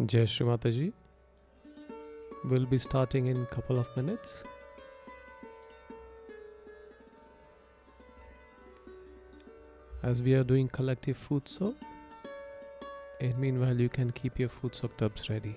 Jai Shri Mataji. We'll be starting in a couple of minutes. As we are doing collective food soak, and meanwhile you can keep your food soak tubs ready.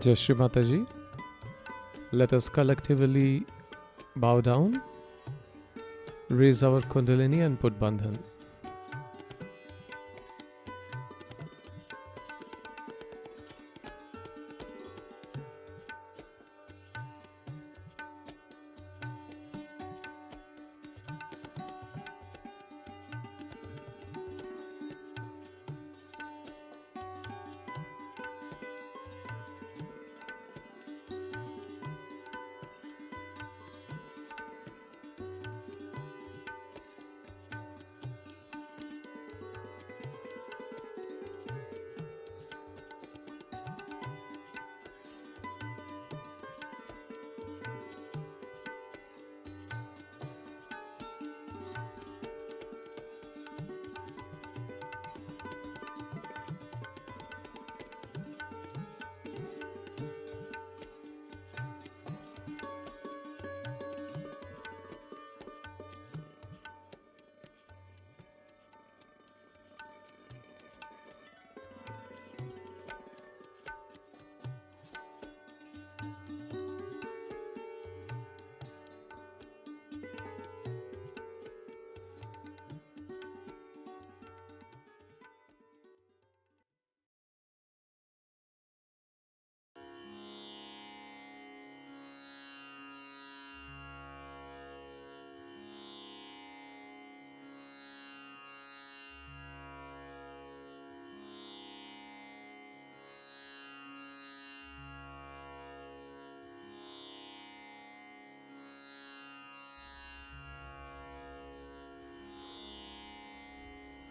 Jai Shri Mataji. Let us collectively bow down, raise our Kundalini and put Bandhan.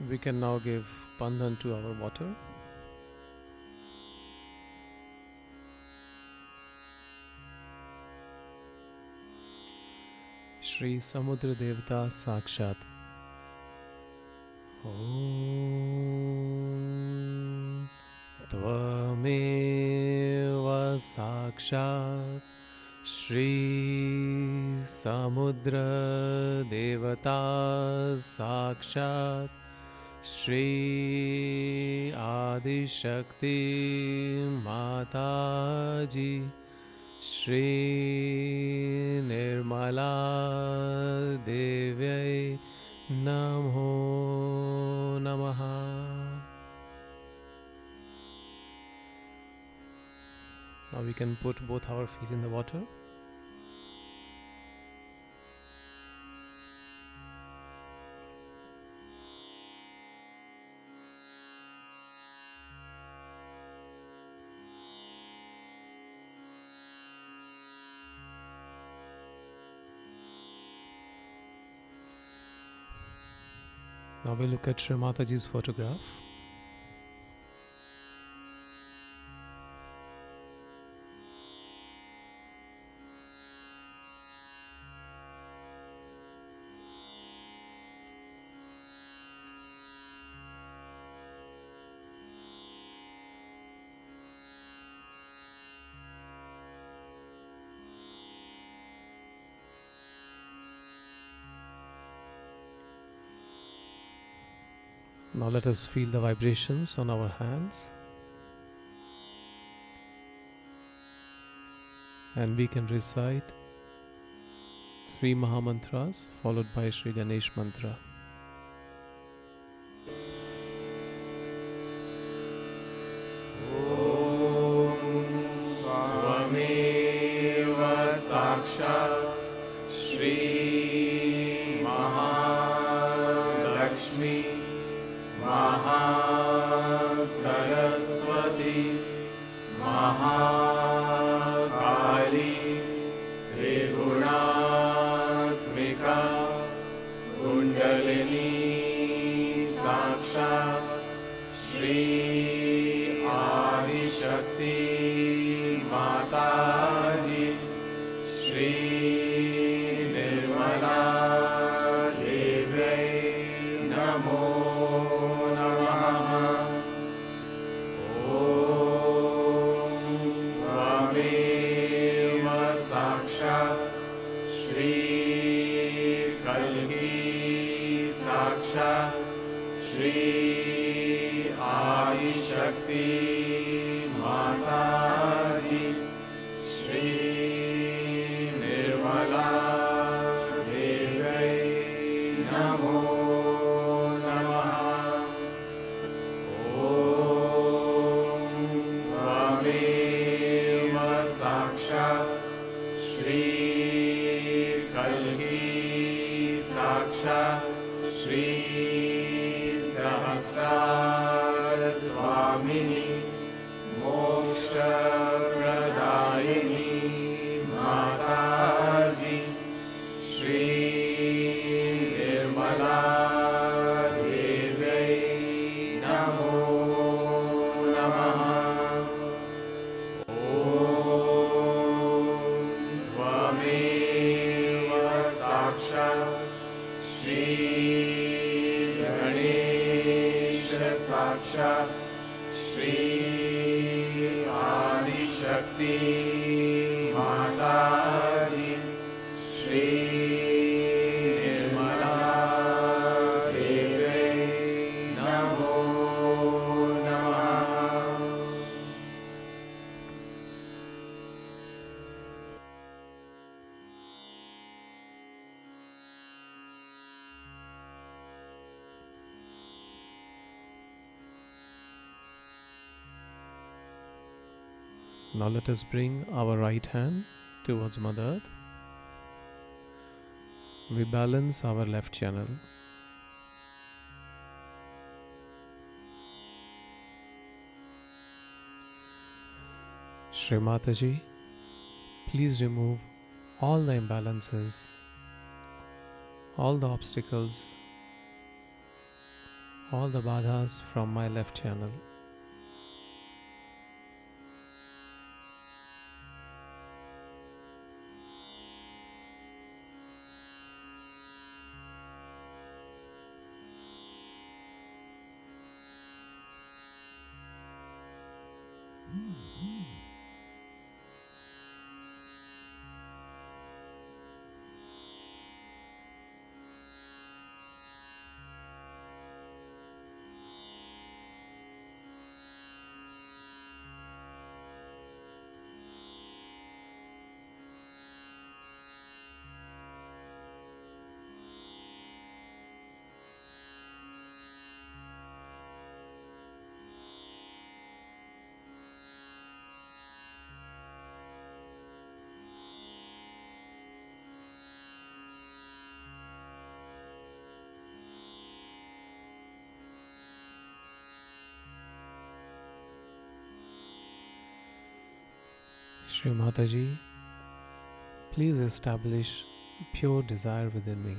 We can now give Bandhan to our water. Shri Samudra Devata Sakshat. Om Tvameva Sakshat Shri Samudra Devata Sakshat Shri Adi Shakti Mataji Shri Nirmala Devyai Namo Namaha. Now we can put both our feet in the water. Now we look at Shri Mataji's photograph. Now let us feel the vibrations on our hands, and we can recite 3 Mahamantras followed by Shri Ganesh Mantra. Tvameva Sakshat Shri Mahalakshmi Mahasaraswati Mahakali Triguణatmika Kundalini Sakshat Shri Adi Shakti Mataji Shri Nirmala Devyai Namo Shri Adi Shakti Mataji Shri Nirmala Devyai Namo Namaha. Om Tvameva Sakshat Shri Kalki Sakshat Shri Sahasrara Swamini Moksha Pradayini Mataji Shri Nirmala Devyai Namo Namaha. Om Tvameva Sakshat Shri Sakshat Shri Adi Shakti Mataji Shri Nirmala Devyai Namo Namaha. Now let us bring our right hand towards Mother Earth. We balance our left channel. Shri Mataji, please remove all the imbalances, all the obstacles, all the badhas from my left channel. Shri Mataji, please establish pure desire within me.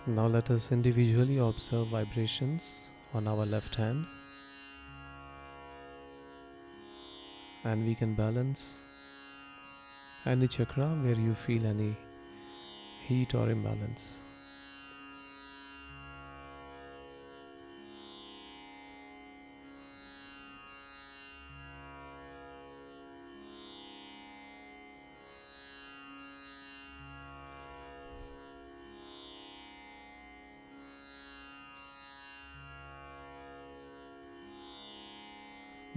Now let us individually observe vibrations on our left hand, and we can balance any chakra where you feel any heat or imbalance.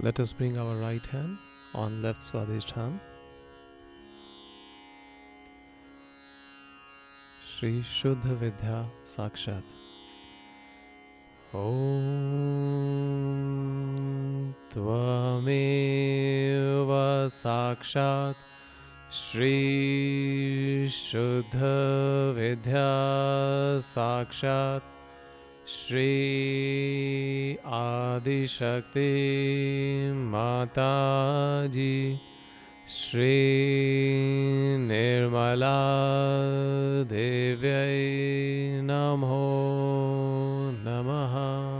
Let us bring our right hand on left Swadhisthana. Shri Shuddha Vidya Sakshat. Om Tvameva Sakshat Shri Shuddha Vidya Sakshat Shri Adi Shakti Mataji Shri Nirmala Devyai Namo Namaha.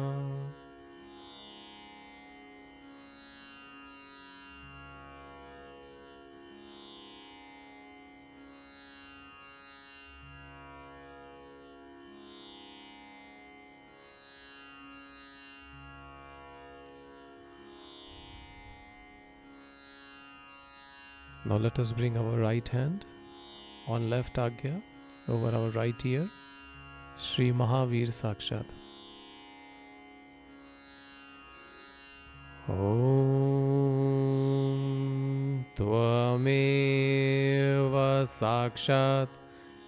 Now let us bring our right hand on left Agya over our right ear. Shri Mahavir Sakshat. Om Tvameva Sakshat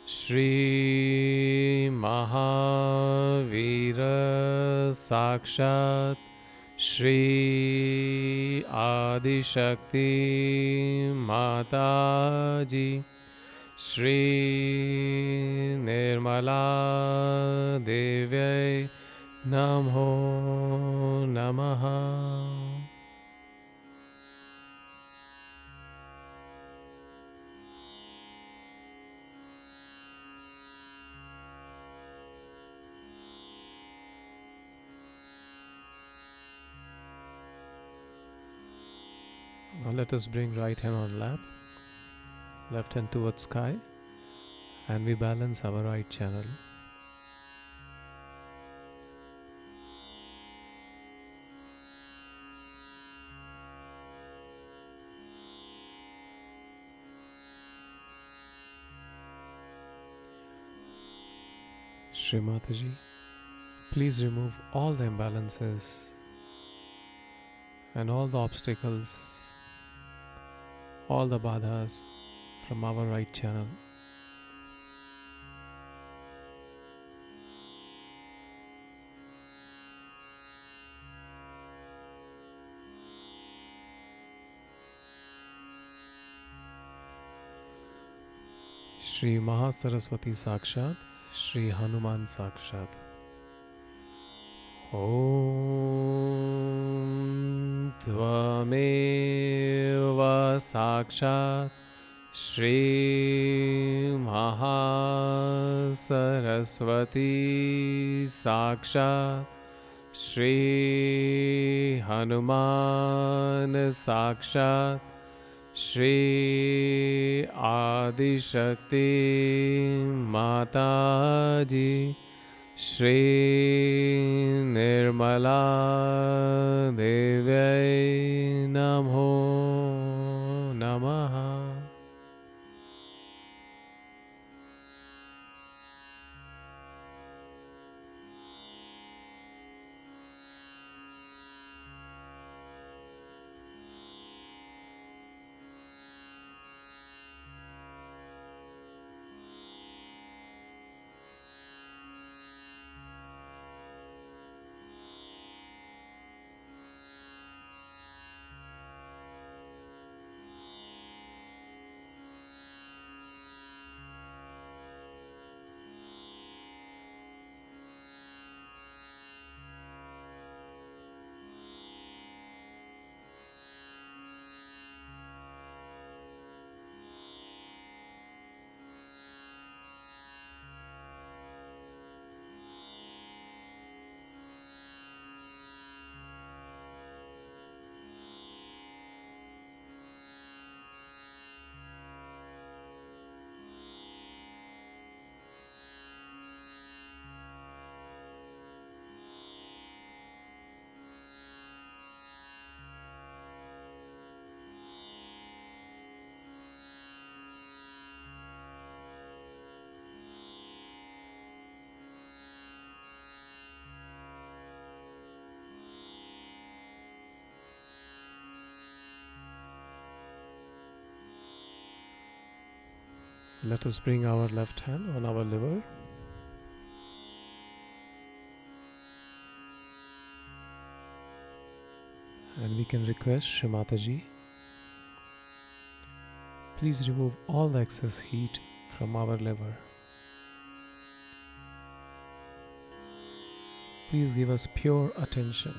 Shri Mahavira Sakshat Shri Adi Shakti Mataji Shri Nirmala Devyai Namo Namaha. Now let us bring right hand on lap, left hand towards sky, and we balance our right channel. Shri Mataji, please remove all the imbalances and all the obstacles, all the badhas from our right channel. Shri Mahasaraswati Sakshat, Shri Hanuman Sakshat. Om Tvameva Sakshat Shri Mahasaraswati Sakshat Shri Hanuman Sakshat Shri Adi Shakti Mataji Shri Nirmala Devyai Namo Namaha. Let us bring our left hand on our liver. And we can request Shri Mataji, please remove all the excess heat from our liver. Please give us pure attention.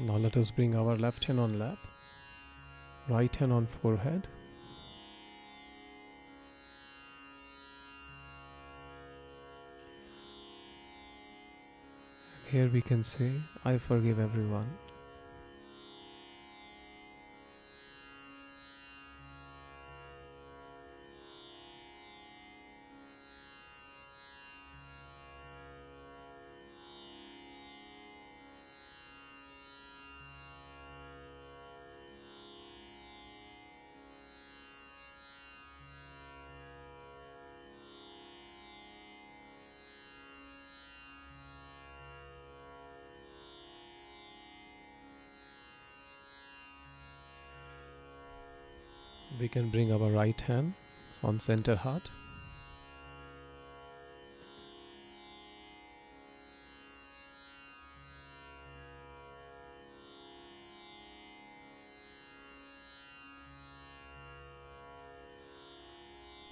Now let us bring our left hand on lap, right hand on forehead. Here we can say, I forgive everyone. We can bring our right hand on center heart.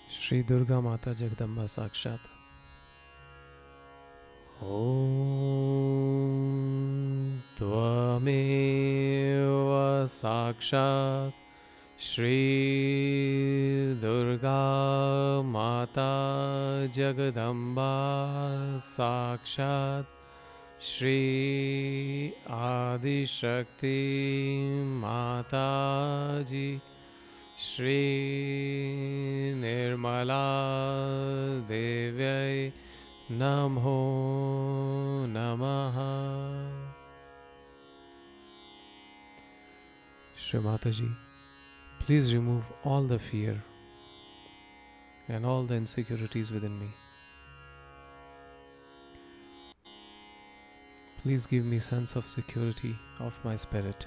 Shri Durga Mata Jagdamba Sakshat. Om Tvameva Sakshat Shri Durga Mata Jagadamba Sakshat Shri Adi Shakti Mata Ji Shri Nirmala Devyai Namo Namaha. Shri Mataji, please remove all the fear and all the insecurities within me. Please give me sense of security of my spirit.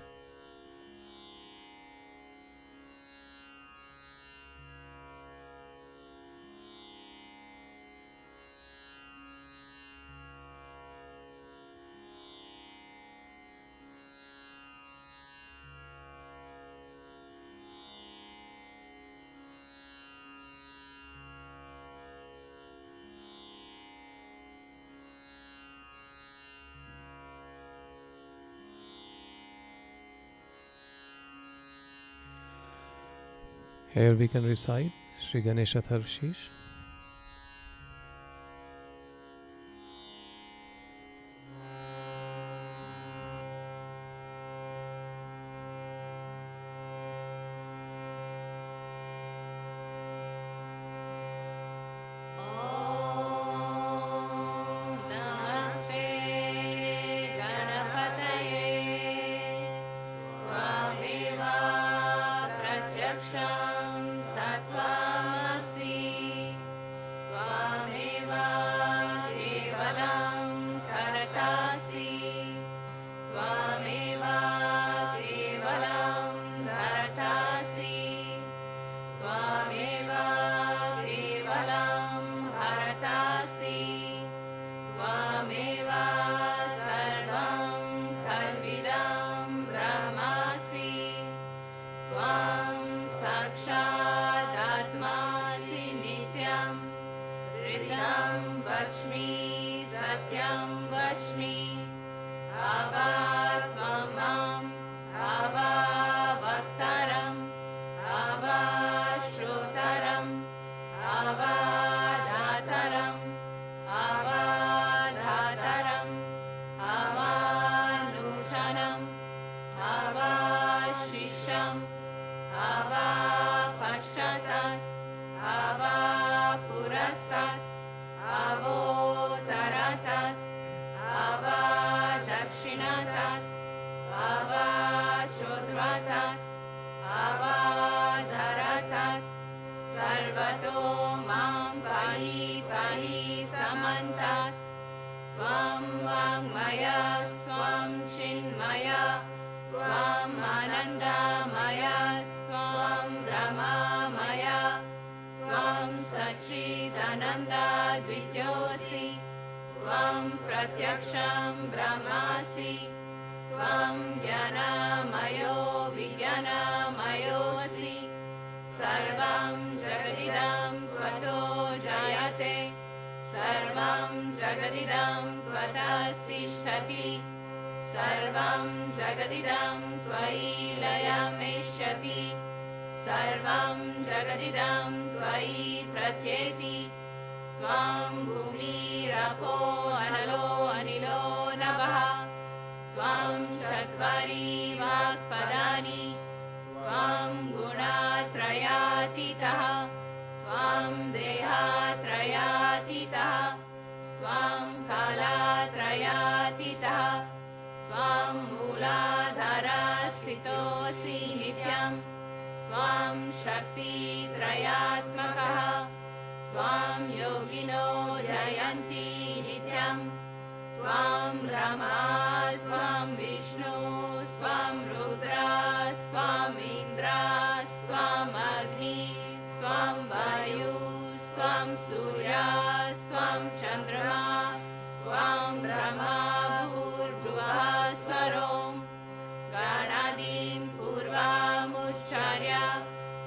Here we can recite Shri Ganesha Tharvshish. तत्त्वमसि सत्यं वच्मि अवात्वं माम् अवावक्तरम् अवाश्रोतरम् अवादातरम् अवाधातरम् अवानुषणम् अवाशिषम् अवापश्चात् अवापुरस्तात् अवोत्तरतात् अवादक्षिणतात् अवाचोर्ध्वतात् अवाधरतात् सर्वतो मां पाहि पाहि समन्तात् त्वं वाङ्मयस्त्वं चिन्मय त्वम् आनन्दमयस्त्वं ब्रह्ममय त्वं सच्चिदानन्दद्वितीयोऽसि त्वं प्रत्यक्षं ब्रह्मासि त्वं ज्ञानमयो विज्ञानमयोऽसि सर्वं जगदिदं त्वतो जायते सर्वं जगदिदं त्वतस्तिष्ठति सर्वं जगदिदं त्वयि लयमेष्यति सर्वं जगदिदं त्वयि प्रत्येति त्वं भूमिरपो अनलो अनिलो नभः त्वं चत्वारि वाक्पदानि त्वं गुणत्रयातीतः त्वं देहत्रयातीतः त्वं कालत्रयातीतः त्वं मूलाधारस्थितोऽसि नित्यं त्वं शक्तित्रयात्मकः त्वं योगिनो जयन्ति नित्यं त्वं ब्रह्मा स्वं विष्णु स्वं रुद्रा स्वं इन्द्र स्वं अग्नि स्वं वायु स्वं सूर्य स्वं चन्द्रमा स्वं ब्रह्मा भूर्भुवः स्वरों गणादीं पूर्वमुच्चार्य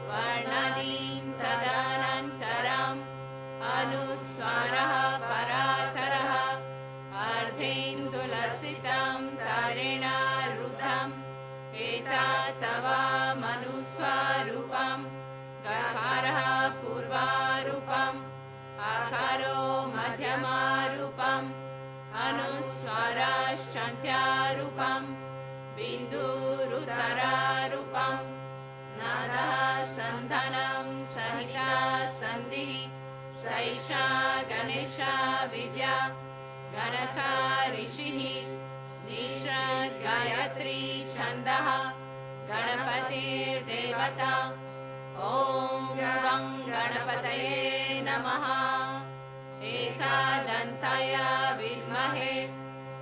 वर्णादीं तदनन्तरम् अनुस्वारः परातरः अर्धेन्दुलसितं तारेण रुद्धम् एतत् तव मनुस्वरूपम् गकारः पूर्वारूपम् आकारो मध्यमारूपम् अनुस्वाराश्चान्त्यारूपम् बिन्दुरुदरारूपम् नादः सन्धानं सहिता सन्धिः सैषा गणेशा विद्या गणका ऋषिः निषद् गायत्री छन्दः गणपतिर्देवता ॐ गं गणपतये नमः एकदन्ताय विद्महे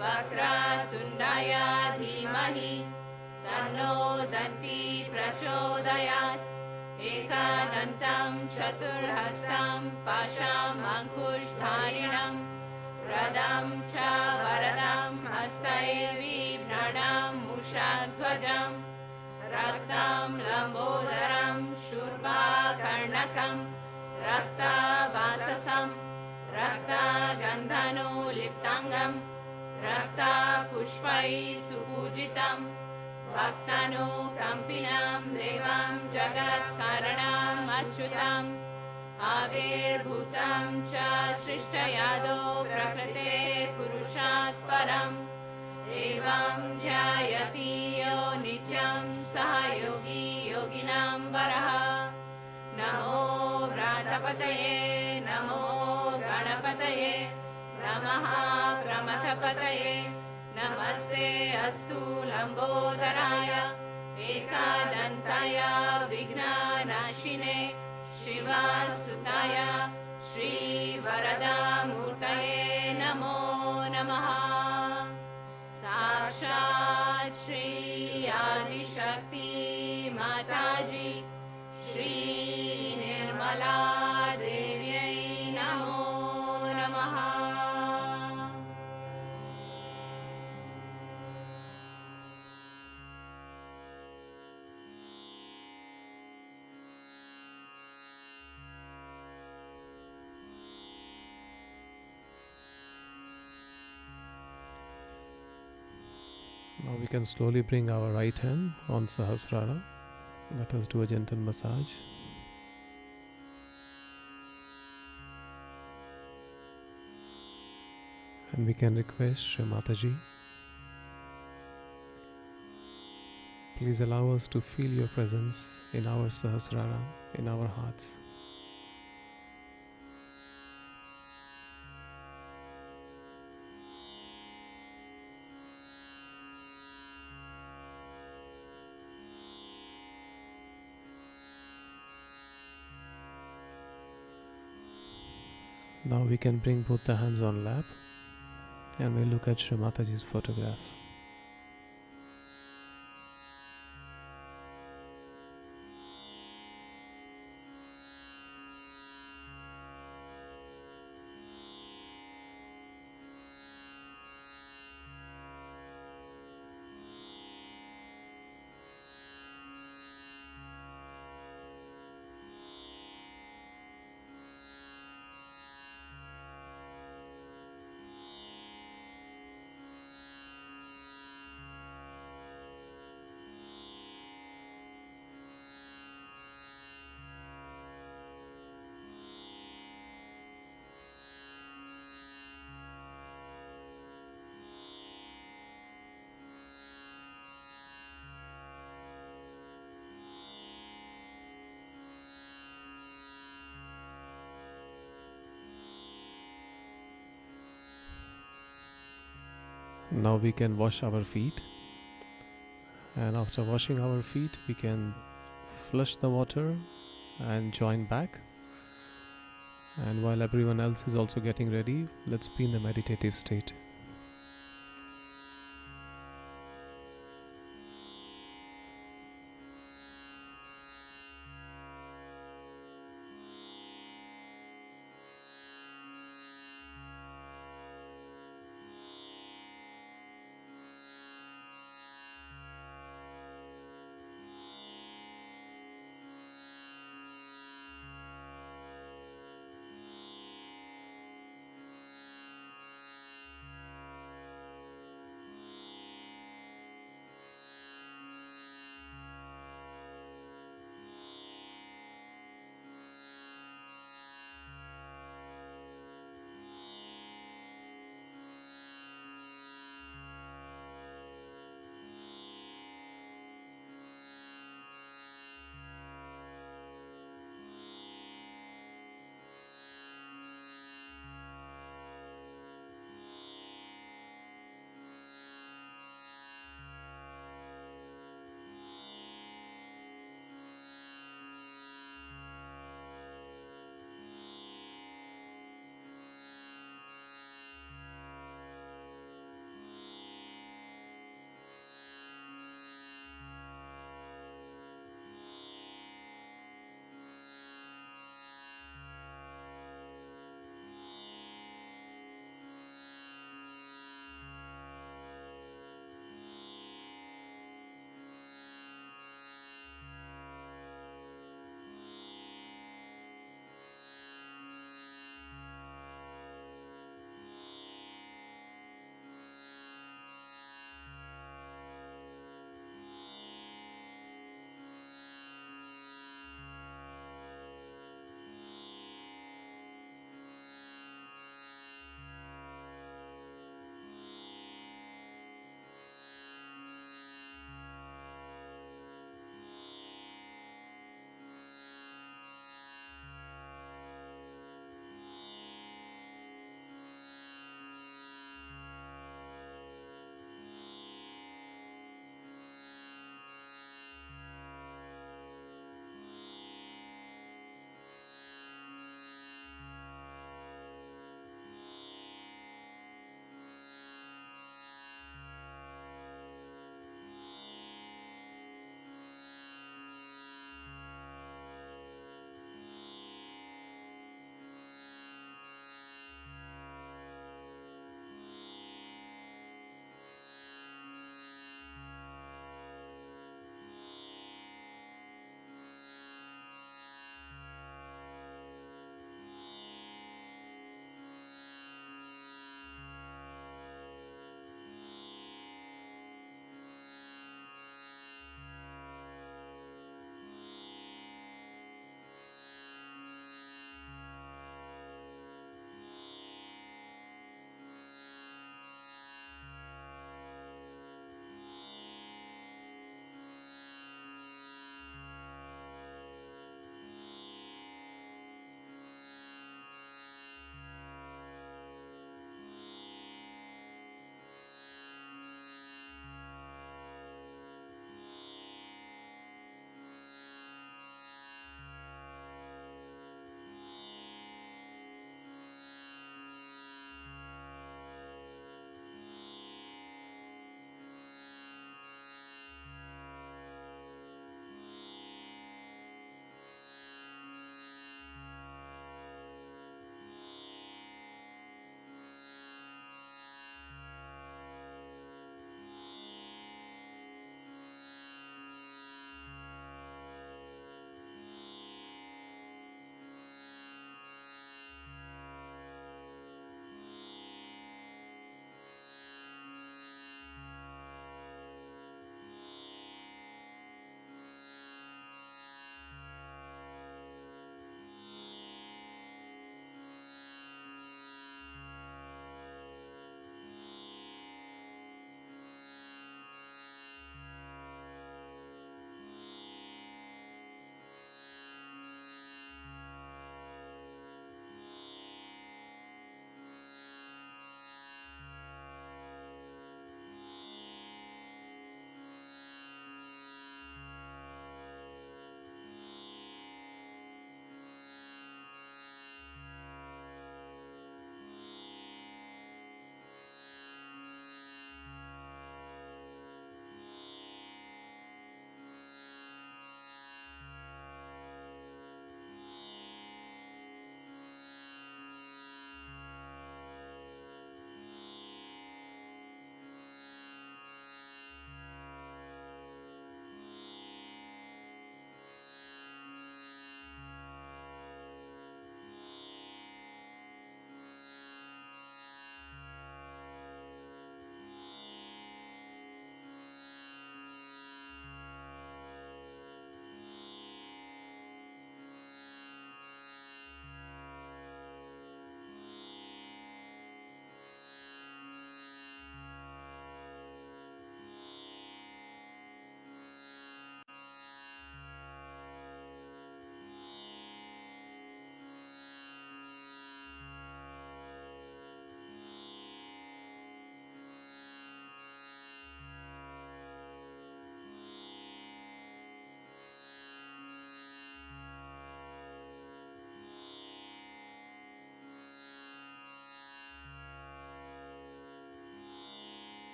वक्रतुण्डाय धीमहि तन्नो दन्ती प्रचोदयात् एकदन्तं चतुर्हस्तं पाशम् अङ्कुशधारिणं वरदं च वरदं हस्तैर्बिभ्रणं मूषध्वजं रक्तं लम्बोदरं शूर्पकर्णकं रक्तवाससं रक्तगन्धनुलिप्ताङ्गं रक्तपुष्पैः सुपूजितं भक्तानुकम्पिनं देवं जगत्कारणम् अच्युतम् आविर्भूतं च सृष्टयादो प्रकृते पुरुषात् परम् एवं ध्यायति यो नित्यं सः योगी योगिनां वरः नमो व्रातपतये नमो गणपतये नमः प्रमथपतये नमस्ते अस्तु लम्बोदराय एकदन्ताय विघ्ननाशिने शिवसुताय श्रीवरदामूर्तये नमो नमः साक्षात् श्री आदिशक्ति माताजी श्री निर्मला देव्यै नमो नमः। Now we can slowly bring our right hand on Sahasrara. Let us do a gentle massage. And we can request Shri Mataji, please allow us to feel your presence in our Sahasrara, in our hearts. Now we can bring both the hands on lap and we look at Shri Mataji's photograph. Now we can wash our feet, and after washing our feet we can flush the water and join back. And while everyone else is also getting ready, let's be in the meditative state.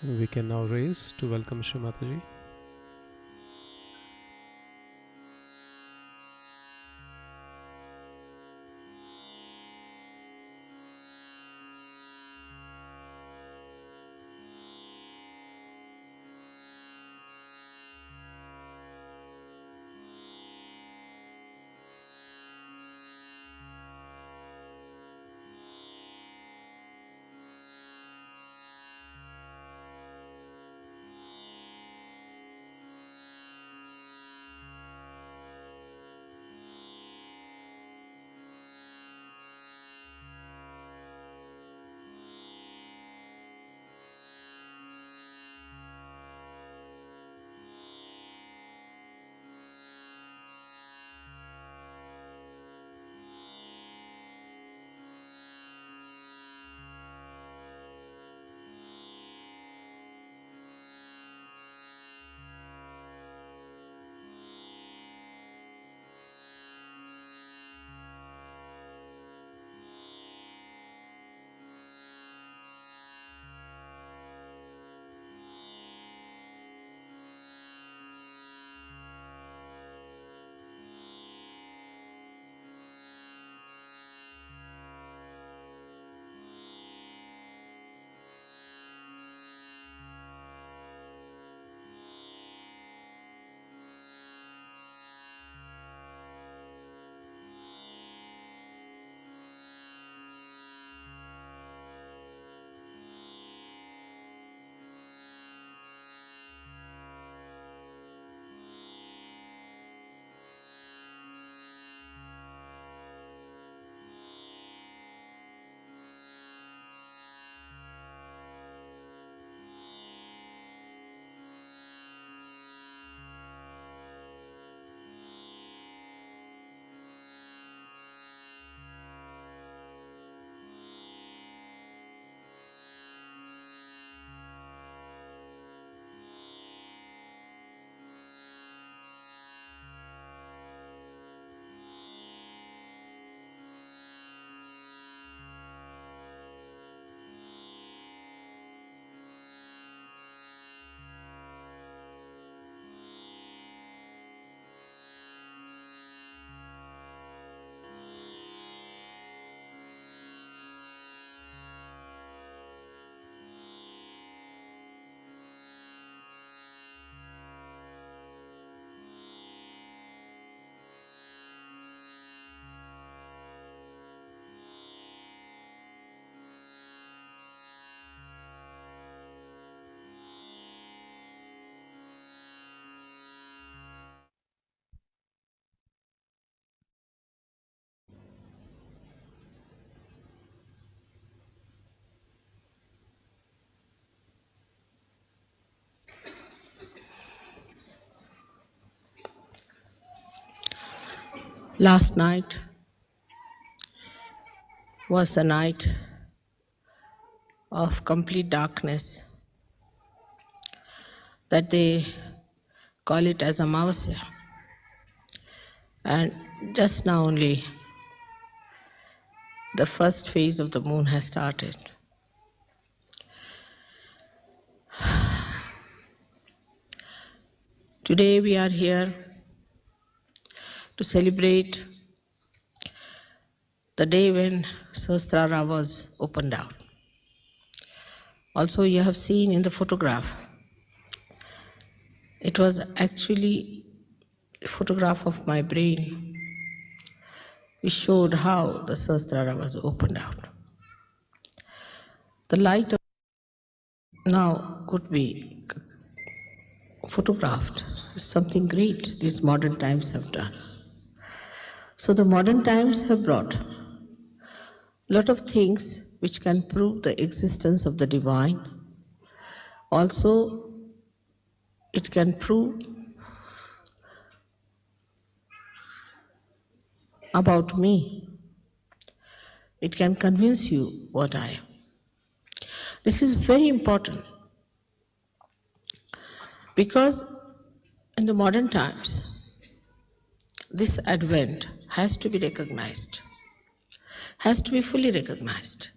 We can now raise to welcome Shri Mataji. Last night was the night of complete darkness, that they call it as Amavasya. And just now only the first phase of the moon has started. Today we are here to celebrate the day when Sahasrara was opened out. Also, you have seen in the photograph, it was actually a photograph of my brain which showed how the Sahasrara was opened out. The light of now could be photographed. It's something great these modern times have done. So the modern times have brought a lot of things which can prove the existence of the divine. Also, it can prove about me. It can convince you what I am. This is very important because in the modern times, this advent has to be recognized, has to be fully recognized.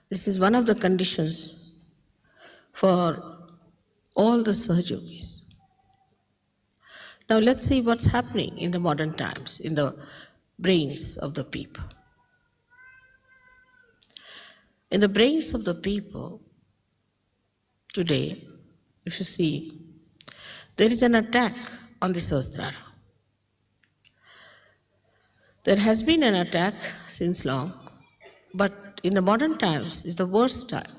This is one of the conditions for all the Sahajogis. Now let's see what's happening in the modern times, in the brains of the people. In the brains of the people today, if you see, there is an attack on the Sahasrara. There has been an attack since long, but in the modern times is the worst time.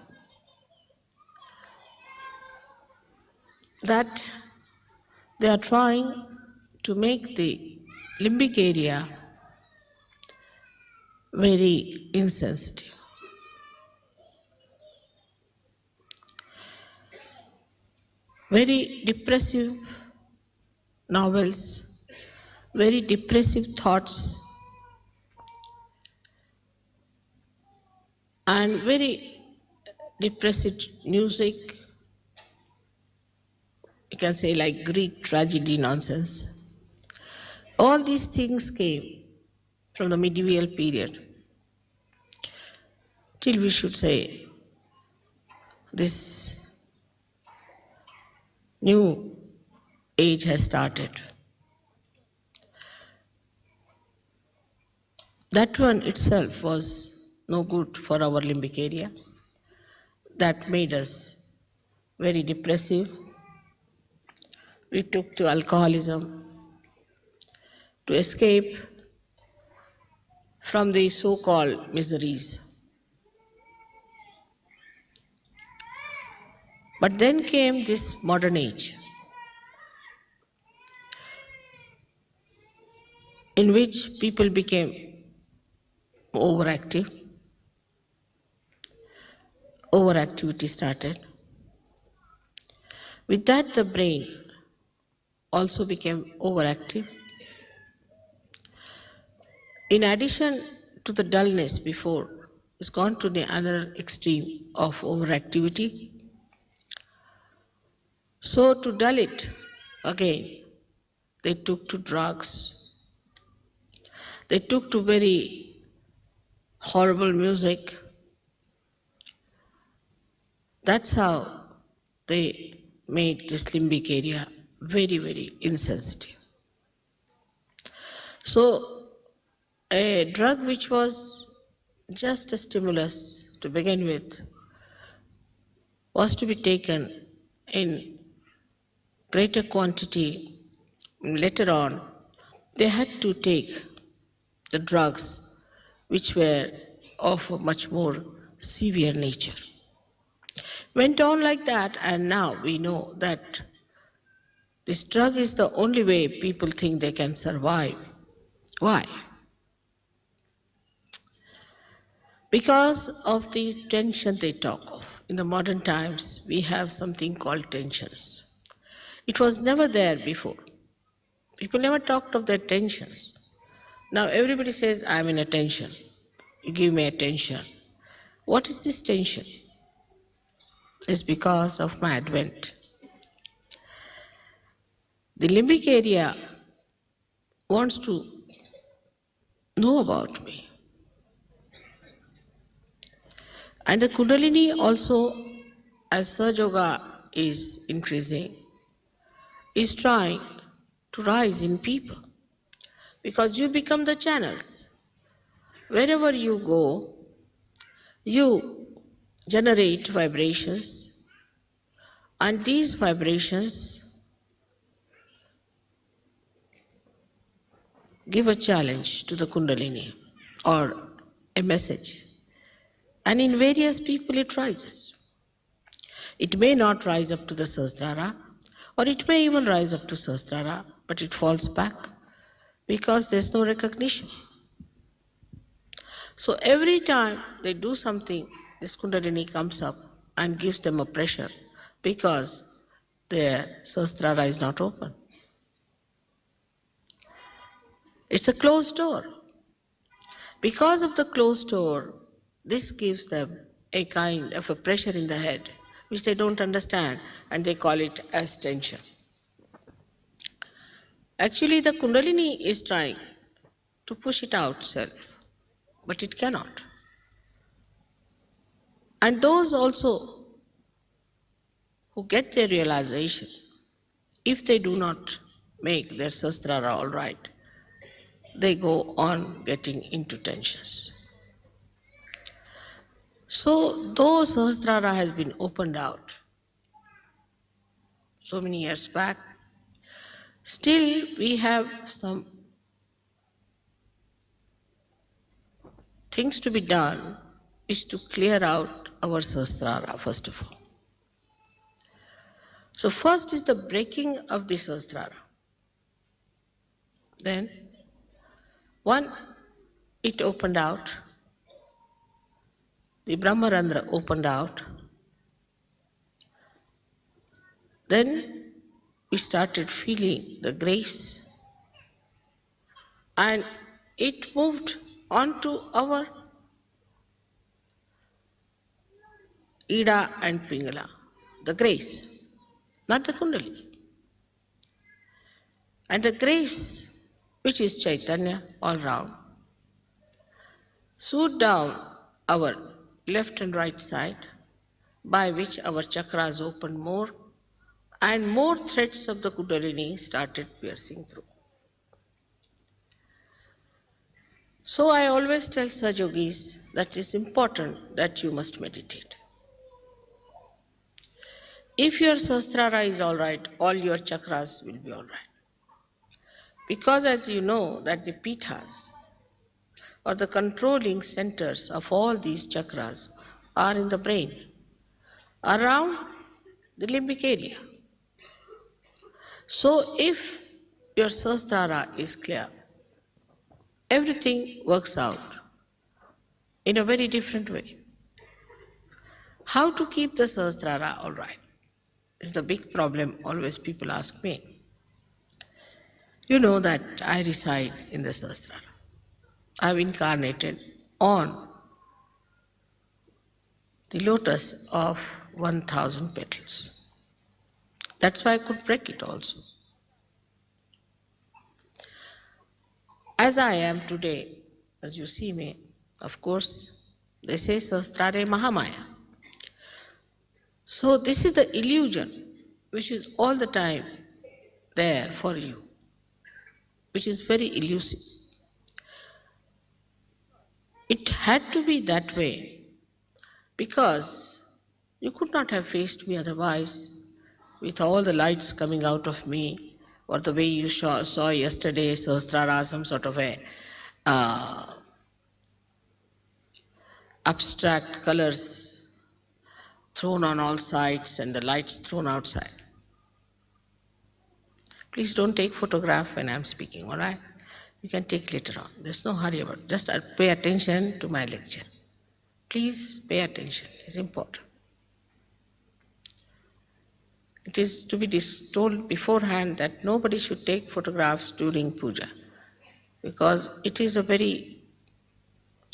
That they are trying to make the limbic area very insensitive. Very depressive novels, very depressive thoughts, and very depressive music, you can say like Greek tragedy nonsense. All these things came from the medieval period till we should say this new age has started. That one itself was no good for our limbic area. That made us very depressive. We took to alcoholism to escape from the so-called miseries. But then came this modern age, in which people became overactive. Overactivity started. With that, the brain also became overactive. In addition to the dullness before, it's gone to the other extreme of overactivity. So to dull it again, they took to drugs. They took to very horrible music. That's how they made this limbic area very, very insensitive. So a drug which was just a stimulus to begin with was to be taken in greater quantity. Later on, they had to take the drugs which were of a much more severe nature. Went on like that, and now we know that this drug is the only way people think they can survive. Why? Because of the tension they talk of. In the modern times, we have something called tensions. It was never there before. People never talked of their tensions. Now everybody says, I'm in a tension. You give me a tension. What is this tension? It's because of my advent. The limbic area wants to know about me. And the Kundalini also, as Sahaja Yoga is increasing, is trying to rise in people. Because you become the channels. Wherever you go, you generate vibrations, and these vibrations give a challenge to the Kundalini or a message. And in various people it rises. It may not rise up to the Sahasrara, or it may even rise up to Sahasrara, but it falls back because there's no recognition. So every time they do something, this Kundalini comes up and gives them a pressure because their Sahasrara is not open. It's a closed door. Because of the closed door, this gives them a kind of a pressure in the head, which they don't understand, and they call it as tension. Actually, the Kundalini is trying to push it out self, but it cannot. And those also who get their realization, if they do not make their Sahasrara all right, they go on getting into tensions. So, though Sahasrara has been opened out so many years back, still we have some things to be done, is to clear out our Sahasrara first of all. So first is the breaking of the Sahasrara. Then, one, it opened out, the Brahmarandra opened out. Then we started feeling the grace, and it moved onto our Ida and Pingala, the grace, not the Kundalini. And the grace, which is Chaitanya all round, swooped down our left and right side, by which our chakras opened more, and more threads of the Kundalini started piercing through. So I always tell Sajogis that it's important that you must meditate. If your Sahasrara is all right, all your chakras will be all right. Because as you know that the pithas, or the controlling centers of all these chakras, are in the brain, around the limbic area. So if your Sahasrara is clear, everything works out in a very different way. How to keep the Sahasrara all right is the big problem always people ask me. You know that I reside in the Sahasrara. I have incarnated on the lotus of 1,000 petals. That's why I could break it also. As I am today, as you see me, of course, they say Sahasrare Mahamaya. So this is the illusion which is all the time there for you, which is very elusive. It had to be that way because you could not have faced me otherwise with all the lights coming out of me, or the way you saw yesterday, Sahasrara, some sort of a abstract colors thrown on all sides and the lights thrown outside. Please don't take photograph when I'm speaking, all right? You can take later on. There's no hurry about it. Just pay attention to my lecture. Please pay attention. It's important. It is to be told beforehand that nobody should take photographs during puja, because it is a very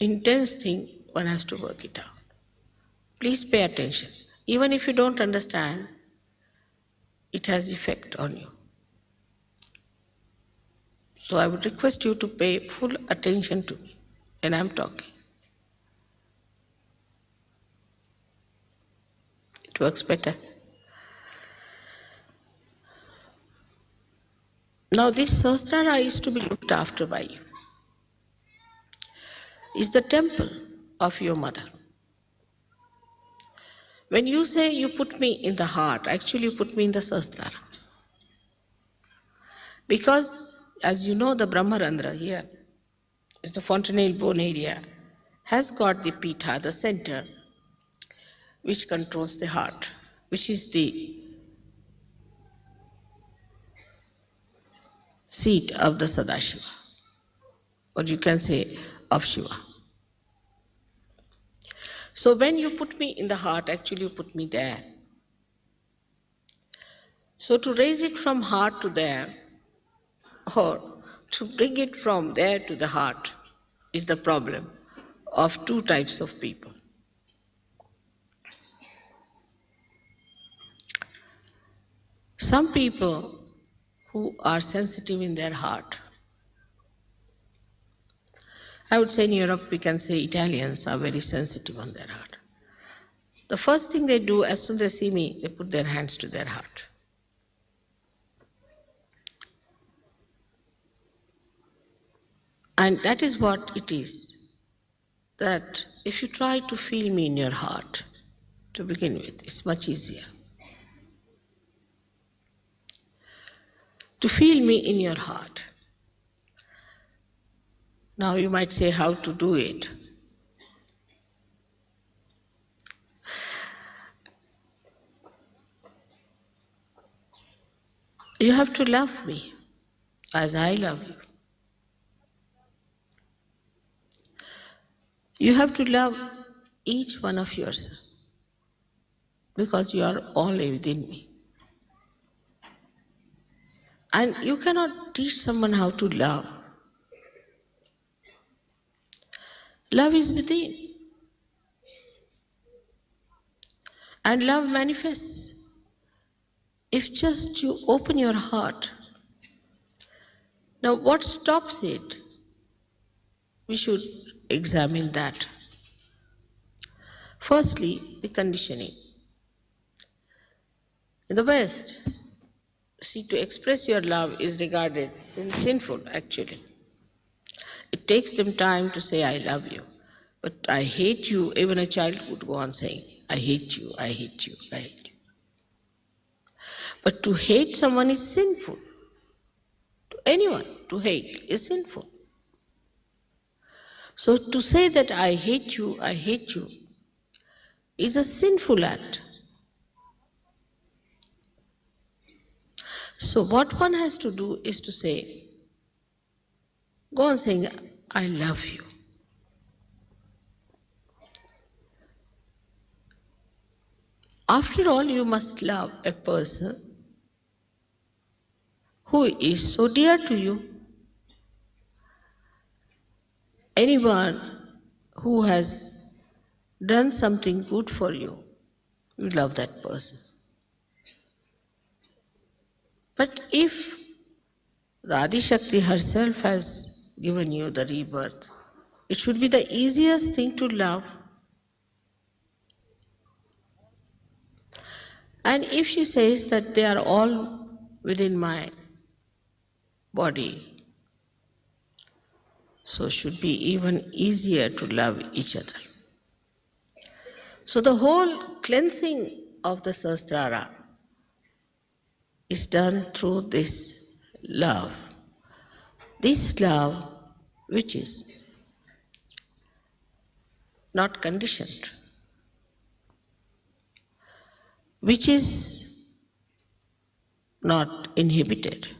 intense thing, one has to work it out. Please pay attention. Even if you don't understand, it has effect on you. So I would request you to pay full attention to me when I'm talking. It works better. Now this Sahasrara is to be looked after by you. It's the temple of your mother. When you say you put me in the heart, actually you put me in the Sahasrara. Because, as you know, the Brahmarandra here is the fontanelle bone area, has got the pitha, the center, which controls the heart, which is the seat of the Sadashiva, or you can say of Shiva. So when you put me in the heart, actually you put me there. So to raise it from heart to there, or to bring it from there to the heart, is the problem of two types of people. Some people who are sensitive in their heart, I would say in Europe we can say Italians are very sensitive on their heart. the first thing they do as soon as they see me, they put their hands to their heart. And that is what it is, that if you try to feel me in your heart, to begin with, it's much easier. To feel me in your heart. Now you might say how to do it. You have to love me as I love you. You have to love each one of yourself because you are all within me. And you cannot teach someone how to love. Love is within. And love manifests if just you open your heart. Now, what stops it? We should examine that. Firstly, the conditioning. In the West, see, to express your love is regarded sinful, actually. It takes them time to say, I love you. But I hate you, even a child would go on saying, I hate you, I hate you, I hate you. But to hate someone is sinful. To anyone, to hate is sinful. So to say that I hate you is a sinful act. So what one has to do is to say, go on saying, I love you. After all, you must love a person who is so dear to you. Anyone who has done something good for you, you love that person. But if the Adi Shakti herself has given you the rebirth, it should be the easiest thing to love. And if she says that they are all within my body, so it should be even easier to love each other. So the whole cleansing of the Sahasrara is done through this love. This love which is not conditioned, which is not inhibited,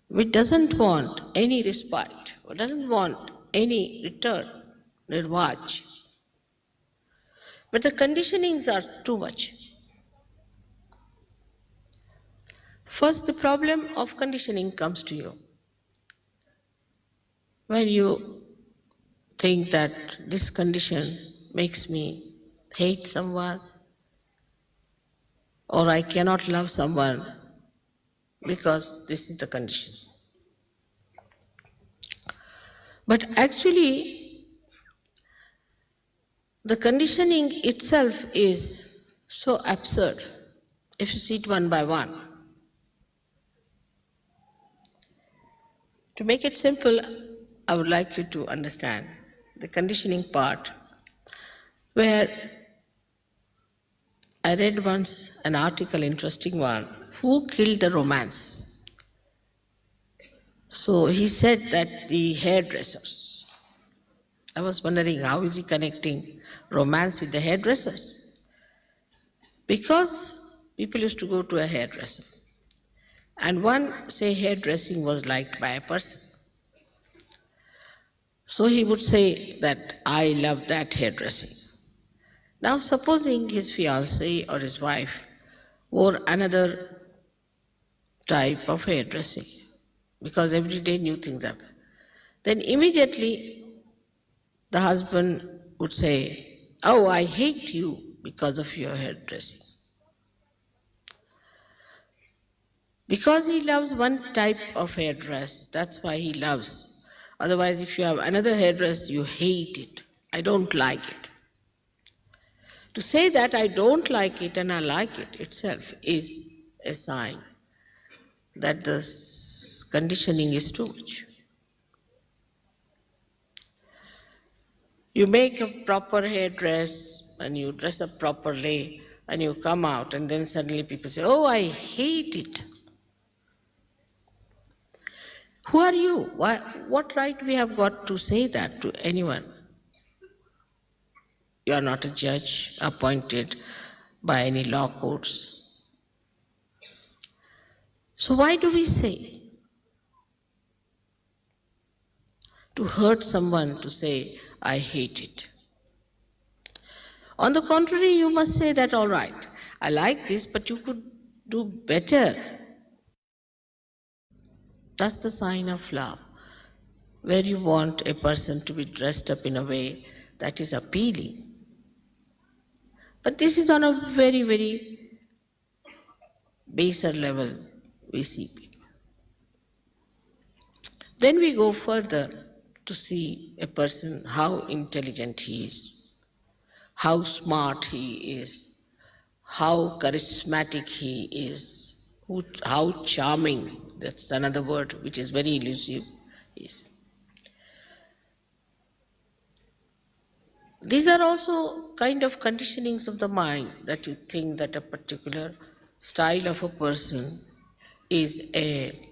which doesn't want any respite, or doesn't want any return, nirvaj. But the conditionings are too much. First, the problem of conditioning comes to you when you think that this condition makes me hate someone, or I cannot love someone because this is the condition. But actually, the conditioning itself is so absurd if you see it one by one. To make it simple, I would like you to understand the conditioning part, where I read once an article, interesting one, who killed the romance? So he said that the hairdressers. I was wondering how is he connecting romance with the hairdressers? Because people used to go to a hairdresser, and one, say, hairdressing was liked by a person. So he would say that, I love that hairdressing. Now supposing his fiancée or his wife wore another type of hairdressing, because every day new things happen, then immediately the husband would say, oh, I hate you because of your hairdressing. Because he loves one type of hairdress, that's why he loves. Otherwise, if you have another hairdress, you hate it. I don't like it. To say that I don't like it and I like it itself is a sign that the conditioning is too much. You make a proper hairdress and you dress up properly and you come out and then suddenly people say, oh, I hate it. Who are you? What right we have got to say that to anyone? You are not a judge appointed by any law courts. So why do we say? To hurt someone to say, I hate it. On the contrary, you must say that, all right, I like this, but you could do better. That's the sign of love, where you want a person to be dressed up in a way that is appealing. But this is on a very, very baser level we see people. Then we go further to see a person, how intelligent he is, how smart he is, how charismatic he is, how charming, that's another word which is very elusive, is. These are also kind of conditionings of the mind, that you think that a particular style of a person is a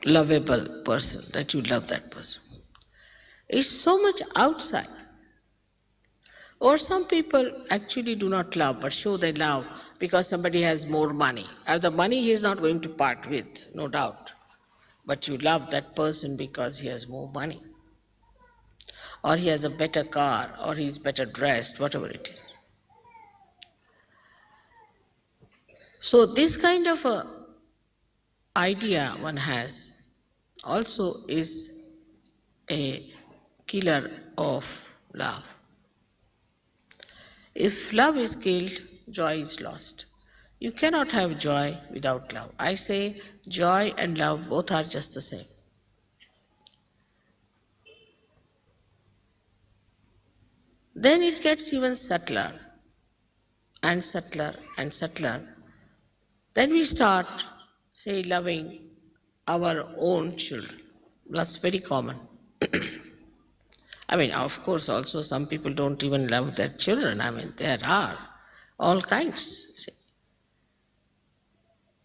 lovable person, that you love that person. It's so much outside. Or some people actually do not love, but show their love because somebody has more money. The money he is not going to part with, no doubt. But you love that person because he has more money. Or he has a better car, or he is better dressed, whatever it is. So this kind of a idea one has also is a killer of love. If love is killed, joy is lost. You cannot have joy without love. I say joy and love both are just the same. Then it gets even subtler and subtler and subtler. Then we start, say, loving our own children. That's very common. I mean, of course, also some people don't even love their children. I mean, there are all kinds. See.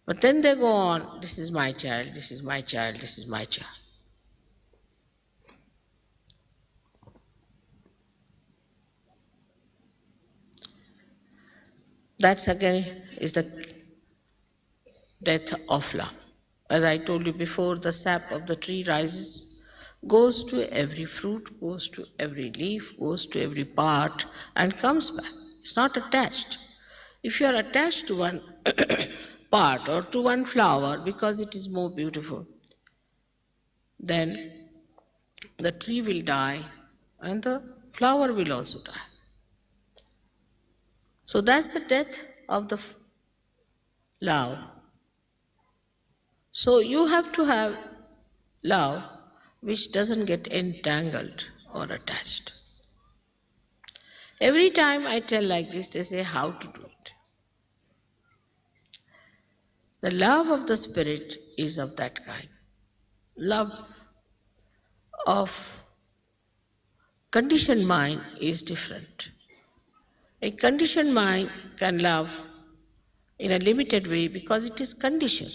But then they go on, this is my child, this is my child, this is my child. That again is the death of love. As I told you before, the sap of the tree rises, goes to every fruit, goes to every leaf, goes to every part, and comes back. It's not attached. If you are attached to one part or to one flower because it is more beautiful, then the tree will die and the flower will also die. So that's the death of the love. So you have to have love which doesn't get entangled or attached. Every time I tell like this, they say how to do it. The love of the spirit is of that kind. Love of conditioned mind is different. A conditioned mind can love in a limited way because it is conditioned.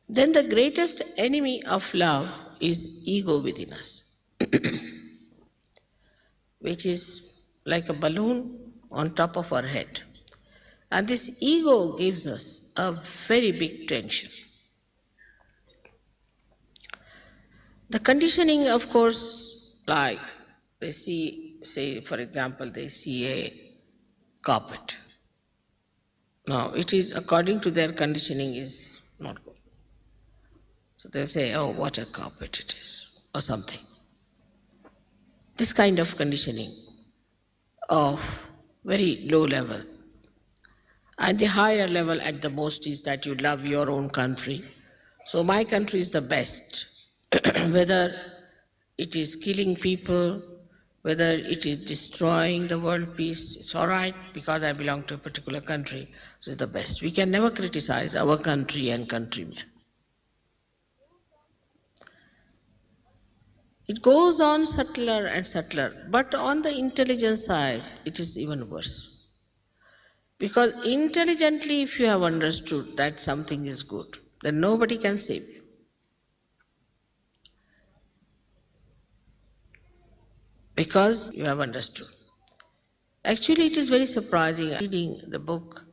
Then the greatest enemy of love is ego within us, which is like a balloon on top of our head. And this ego gives us a very big tension. The conditioning, of course, like they see, say for example, they see a carpet. Now it is according to their conditioning is not good. So they say, oh, what a carpet it is, or something. This kind of conditioning of very low level. And the higher level at the most is that you love your own country. So my country is the best. whether it is killing people, whether it is destroying the world peace, it's all right because I belong to a particular country, so it's the best. We can never criticize our country and countrymen. It goes on subtler and subtler, but on the intelligence side, it is even worse. Because intelligently, if you have understood that something is good, then nobody can save you. Because you have understood. Actually, it is very surprising. Reading the book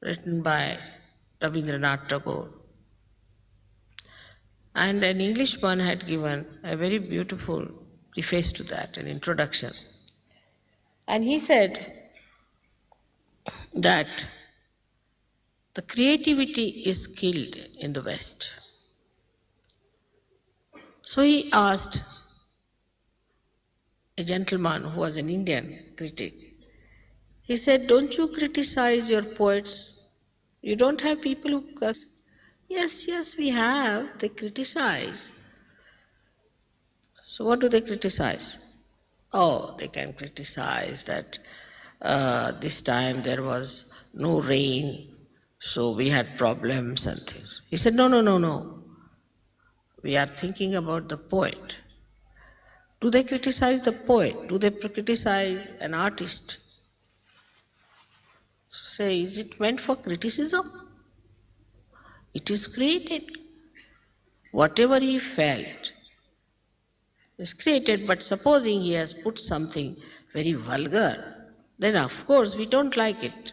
written by Rabindranath Tagore, and an Englishman had given a very beautiful preface to that, an introduction. And he said that the creativity is killed in the West. So he asked a gentleman who was an Indian critic, he said, don't you criticize your poets? You don't have people who curse? Yes, we have. They criticize. So what do they criticize? Oh, they can criticize that this time there was no rain, so we had problems and things. He said, no. We are thinking about the poet. Do they criticize the poet? Do they criticize an artist? So say, is it meant for criticism? It is created. Whatever he felt is created, but supposing he has put something very vulgar, then of course we don't like it.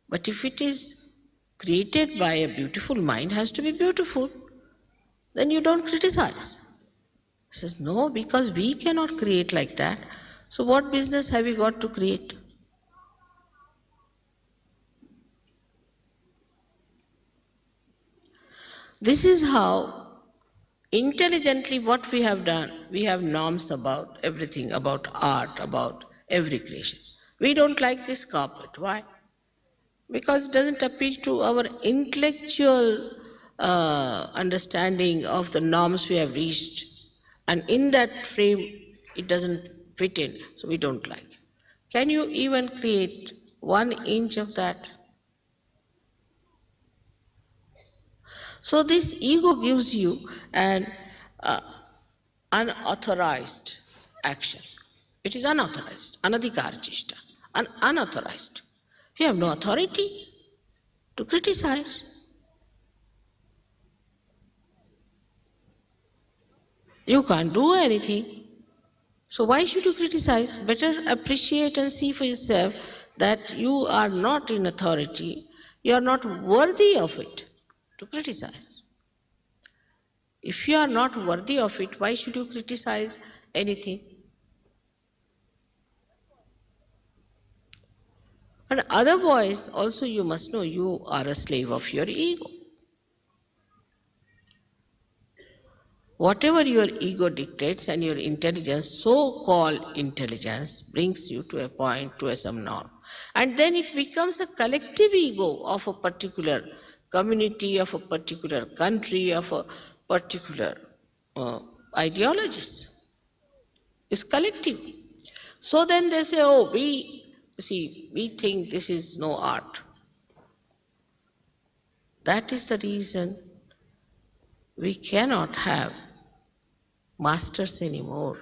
But if it is created by a beautiful mind, has to be beautiful, then you don't criticize. He says, no, because we cannot create like that. So what business have we got to create? This is how intelligently what we have done. We have norms about everything, about art, about every creation. We don't like this carpet. Why? Because it doesn't appeal to our intellectual understanding of the norms we have reached. And in that frame, it doesn't fit in, so we don't like it. Can you even create 1 inch of that? So this ego gives you an unauthorized action. It is unauthorized, anadhikar cheshta, unauthorized. You have no authority to criticize. You can't do anything. So why should you criticize? Better appreciate and see for yourself that you are not in authority, you are not worthy of it to criticize. If you are not worthy of it, why should you criticize anything? And otherwise, also you must know you are a slave of your ego. Whatever your ego dictates and your intelligence, so-called intelligence, brings you to a point, to some norm. And then it becomes a collective ego of a particular community, of a particular country, of a particular ideologies. It's collective. So then they say, oh, we think this is no art. That is the reason we cannot have masters anymore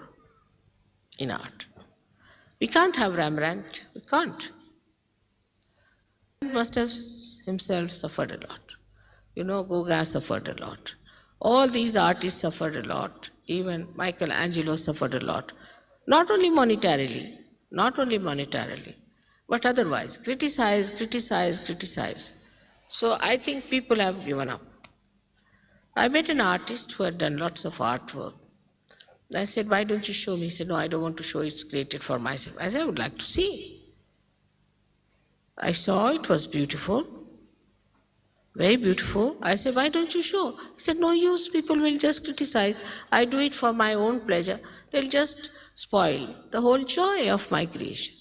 in art. We can't have Rembrandt, we can't. He must have himself suffered a lot. Gauguin suffered a lot. All these artists suffered a lot. Even Michelangelo suffered a lot. Not only monetarily, but otherwise. Criticize. So I think people have given up. I met an artist who had done lots of artwork. I said, why don't you show me? He said, no, I don't want to show, it's created for myself. I said, I would like to see. I saw it was beautiful, very beautiful. I said, why don't you show? He said, no use, people will just criticize. I do it for my own pleasure. They'll just spoil the whole joy of my creation.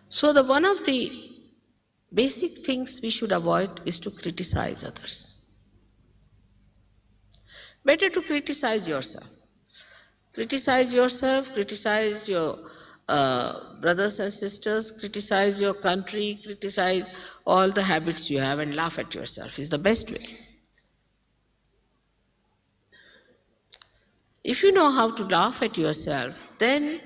So one of the basic things we should avoid is to criticize others. Better to criticize yourself. Criticize yourself, criticize your brothers and sisters, criticize your country, criticize all the habits you have and laugh at yourself is the best way. If you know how to laugh at yourself, then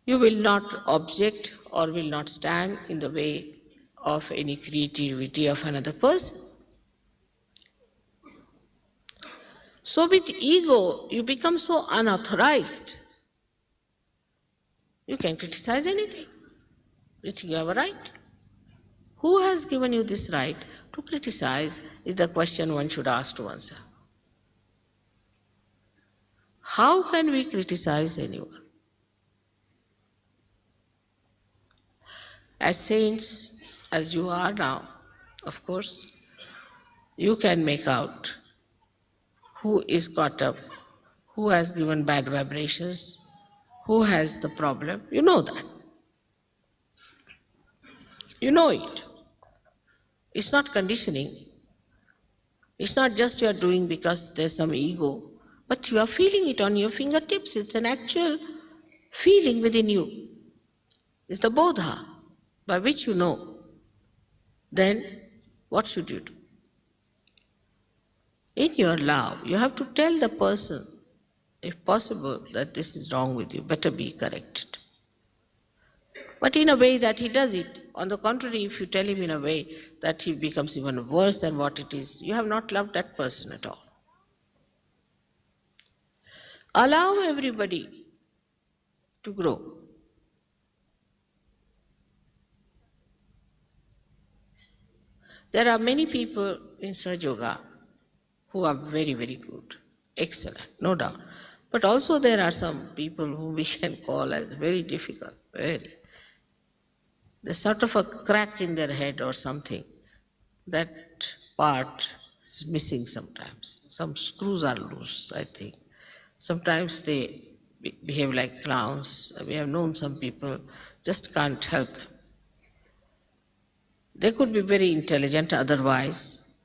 you will not object or will not stand in the way of any creativity of another person. So with ego, you become so unauthorized. You can criticize anything. You think you have a right. Who has given you this right to criticize is the question one should ask to oneself. How can we criticize anyone? As saints, as you are now, of course, you can make out who is caught up, who has given bad vibrations, who has the problem. You know that. You know it. It's not conditioning. It's not just you are doing because there's some ego, but you are feeling it on your fingertips. It's an actual feeling within you. It's the bodha by which you know. Then what should you do? In your love, you have to tell the person, if possible, that this is wrong with you, better be corrected. But in a way that he does it. On the contrary, if you tell him in a way that he becomes even worse than what it is, you have not loved that person at all. Allow everybody to grow. There are many people in Sahaja Yoga who are very, very good, excellent, no doubt. But also there are some people whom we can call as very difficult, very. There's sort of a crack in their head or something. That part is missing sometimes. Some screws are loose, I think. Sometimes they behave like clowns. We have known some people, just can't help them. They could be very intelligent otherwise.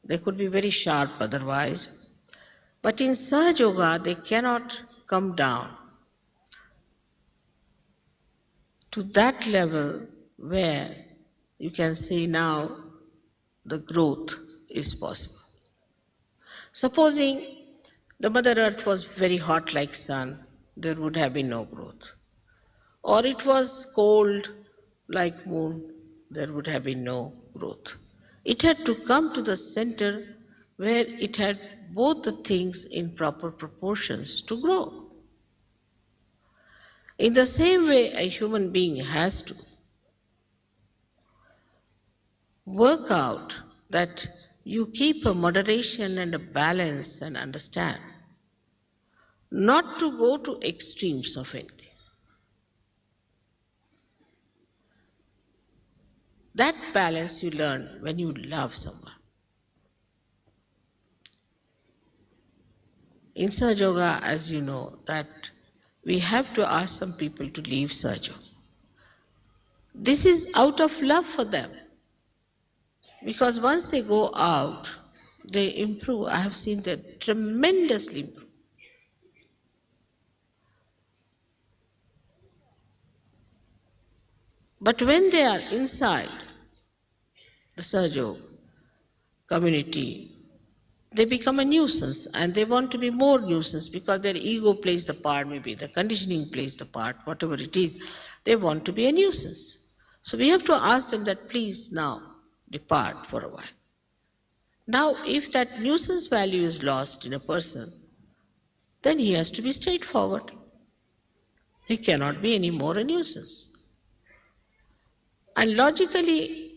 They could be very sharp otherwise. But in Sahaja Yoga, they cannot come down to that level where you can say now the growth is possible. Supposing the Mother Earth was very hot like sun, there would have been no growth. Or it was cold like moon, there would have been no growth. It had to come to the center where it had both the things in proper proportions to grow. In the same way, a human being has to work out that you keep a moderation and a balance and understand, not to go to extremes of anything. That balance you learn when you love someone. In Sahaja Yoga, as you know, that we have to ask some people to leave Sahaja Yoga. This is out of love for them. Because once they go out, they improve. I have seen them tremendously improve. But when they are inside the Sahaja Yoga community, they become a nuisance and they want to be more nuisance because their ego plays the part, maybe the conditioning plays the part, whatever it is, they want to be a nuisance. So we have to ask them that please now depart for a while. Now if that nuisance value is lost in a person, then he has to be straightforward. He cannot be any more a nuisance. And logically,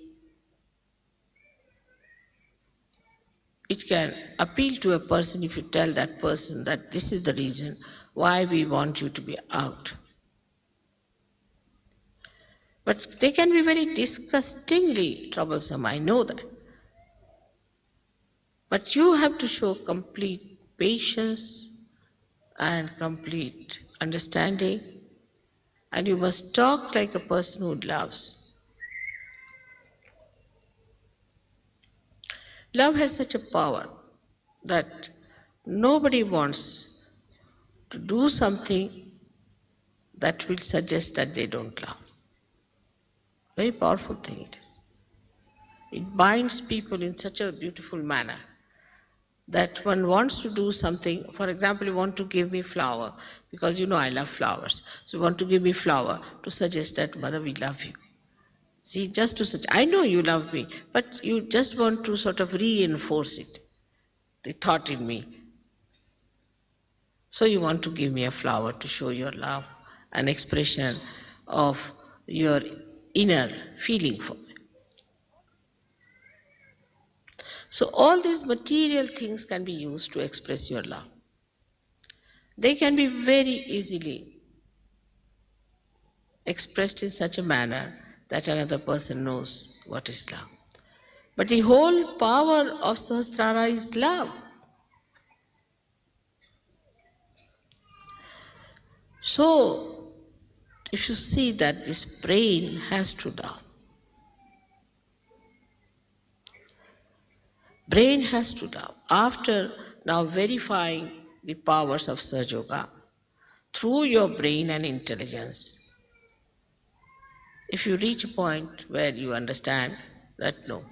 it can appeal to a person if you tell that person that this is the reason why we want you to be out. But they can be very disgustingly troublesome, I know that. But you have to show complete patience and complete understanding, and you must talk like a person who loves. Love has such a power that nobody wants to do something that will suggest that they don't love. Very powerful thing it is. It binds people in such a beautiful manner that one wants to do something. For example, you want to give me flower because you know I love flowers. So you want to give me flower to suggest that, Mother, we love you. See, just to suggest, I know you love me, but you just want to sort of reinforce it, the thought in me. So you want to give me a flower to show your love, an expression of your inner feeling for me. So all these material things can be used to express your love. They can be very easily expressed in such a manner that another person knows what is love. But the whole power of Sahasrara is love. So, you should see that this brain has to love. Brain has to love. After now verifying the powers of Sahaja Yoga through your brain and intelligence, if you reach a point where you understand that no,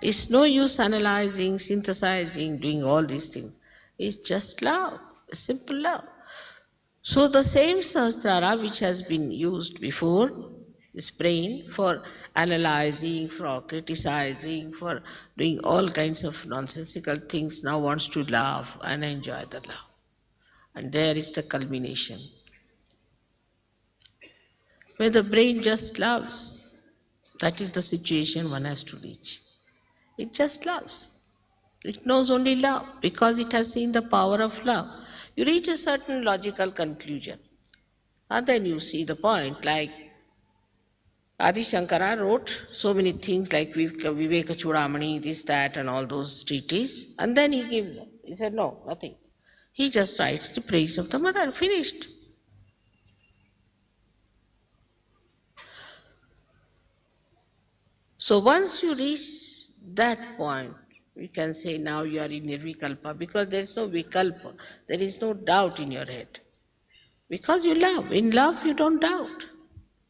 it's no use analyzing, synthesizing, doing all these things. It's just love, a simple love. So the same Sahasrara which has been used before, this brain, for analyzing, for criticizing, for doing all kinds of nonsensical things, now wants to laugh and enjoy the love. And there is the culmination, where the brain just loves. That is the situation one has to reach. It just loves. It knows only love because it has seen the power of love. You reach a certain logical conclusion. And then you see the point, like Adi Shankara wrote so many things like Viveka Chudamani, this, that, and all those treatises, and then he gives up. He said, no, nothing. He just writes the praise of the mother, finished. So once you reach that point, we can say now you are in nirvikalpa because there is no vikalpa, there is no doubt in your head. Because you love. In love, you don't doubt.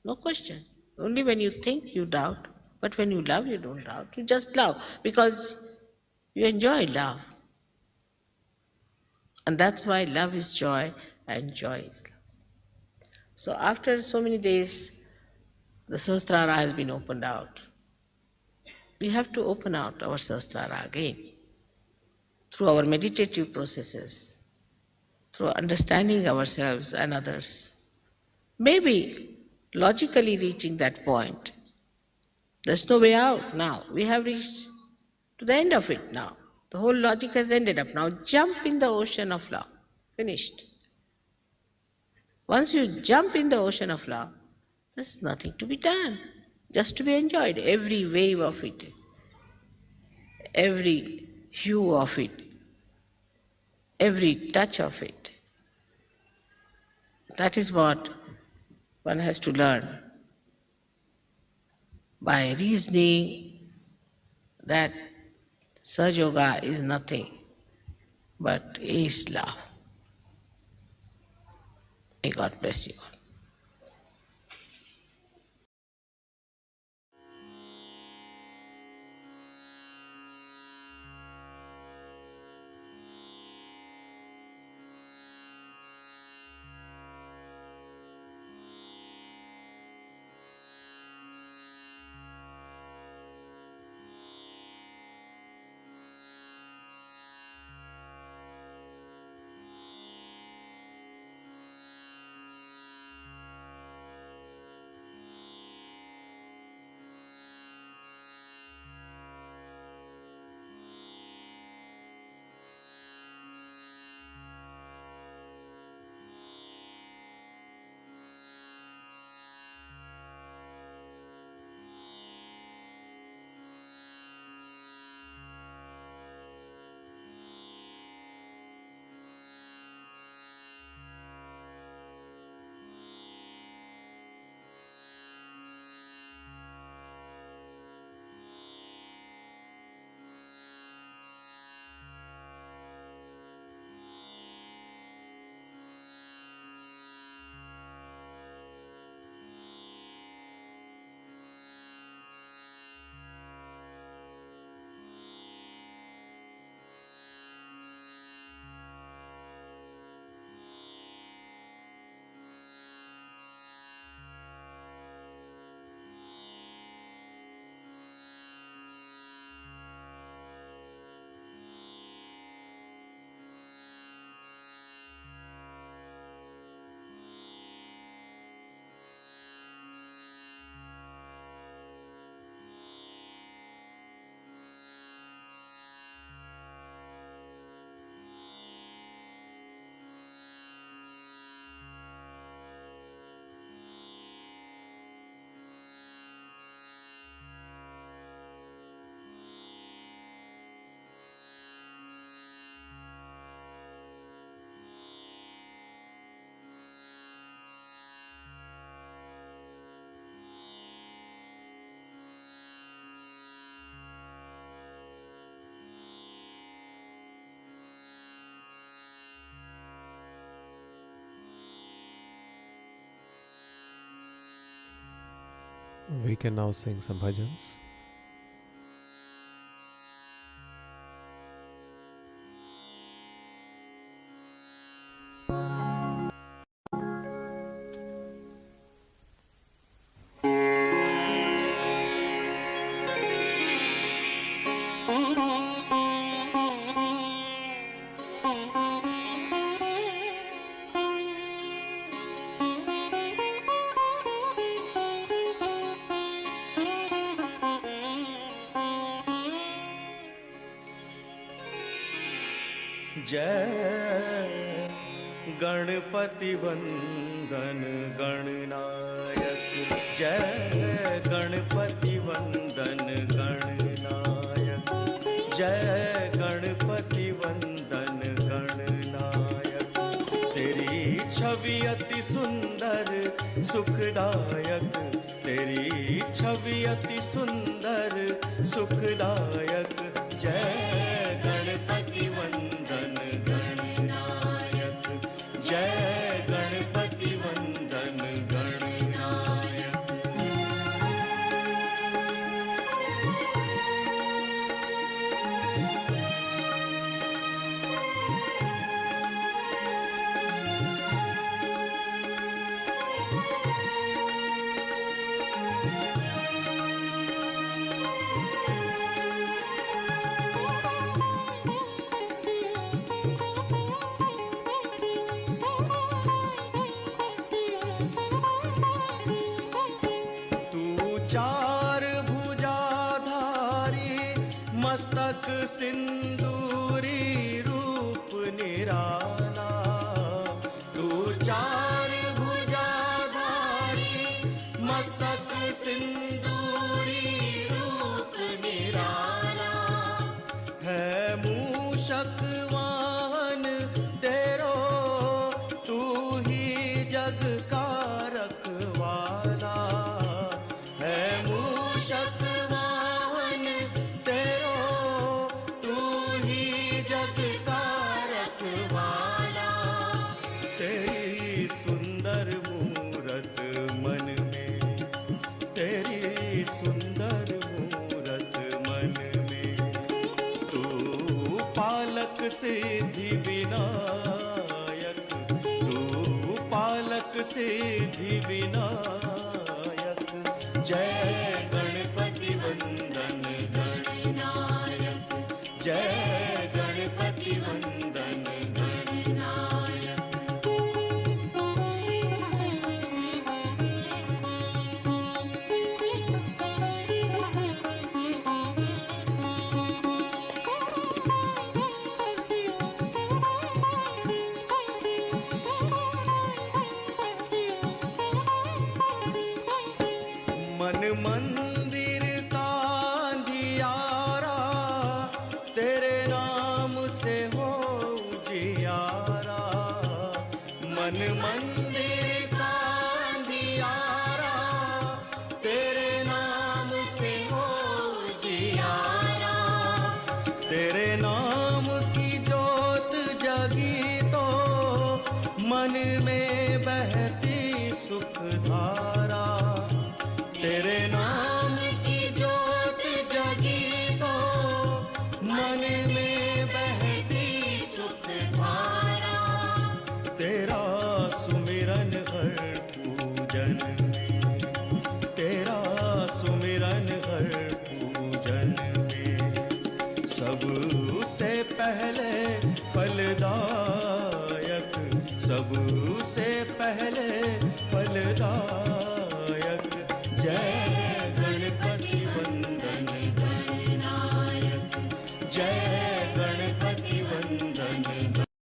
No question. Only when you think you doubt, but when you love, you don't doubt. You just love because you enjoy love. And that's why love is joy and joy is love. So after so many days, the Sahasrara has been opened out. We have to open out our Sahasrara again through our meditative processes, through understanding ourselves and others. Maybe logically reaching that point. There's no way out now. We have reached to the end of it now. The whole logic has ended up. Now jump in the ocean of love. Finished. Once you jump in the ocean of love, there's nothing to be done. Just to be enjoyed. Every wave of it, every hue of it, every touch of it. That is what one has to learn by reasoning that Sahaja Yoga is nothing but is love. May God bless you. We can now sing some bhajans. जय गणपति वंदन गणनायक, जय गणपति वंदन गणनायक, जय गणपति वंदन गणनायक। तेरी छवि अति सुंदर सुखदायक, तेरी छवि अति सुंदर सुखदायक। जय गणपति वंदन गणनायक, जय गणपति वंदन गणनायक। चार भुजाधारी मस्तक सिंदूरी रूप निराला, तू चार भुजाधारी मस्तक सिंदूरी रूप निराला। है मूषक वाहन तेरो, तू ही जग का रखवाला। है मूषक वाहन तेरो, तू ही जग का रखवाला। तेरी सुंदर मूरत मन में, तेरी सुंदर मूरत मन में। तू पालक सिद्धि विनायक, तू पालक सिद्धि विनायक। जय गणपति वंदन गणनायक, जय गणपति वंदन गणनायक। मन मंदिर का अंधियारा, तेरे नाम से हो उजियारा। मन मंदिर का अंधियारा, तेरे नाम से हो उजियारा। तेरे नाम की जोत जगी तो मन में बहती सुख धारा। तेरे नाम की जोत जगी तो मन में बहती सुख धारा। तेरा सुमिरन हर पूजन में, तेरा सुमिरन हर पूजन में। सबसे पहले फलदायक, सबसे पहले फलदायक। जय गणपति वंदन गणनायक, जय गणपति वंदन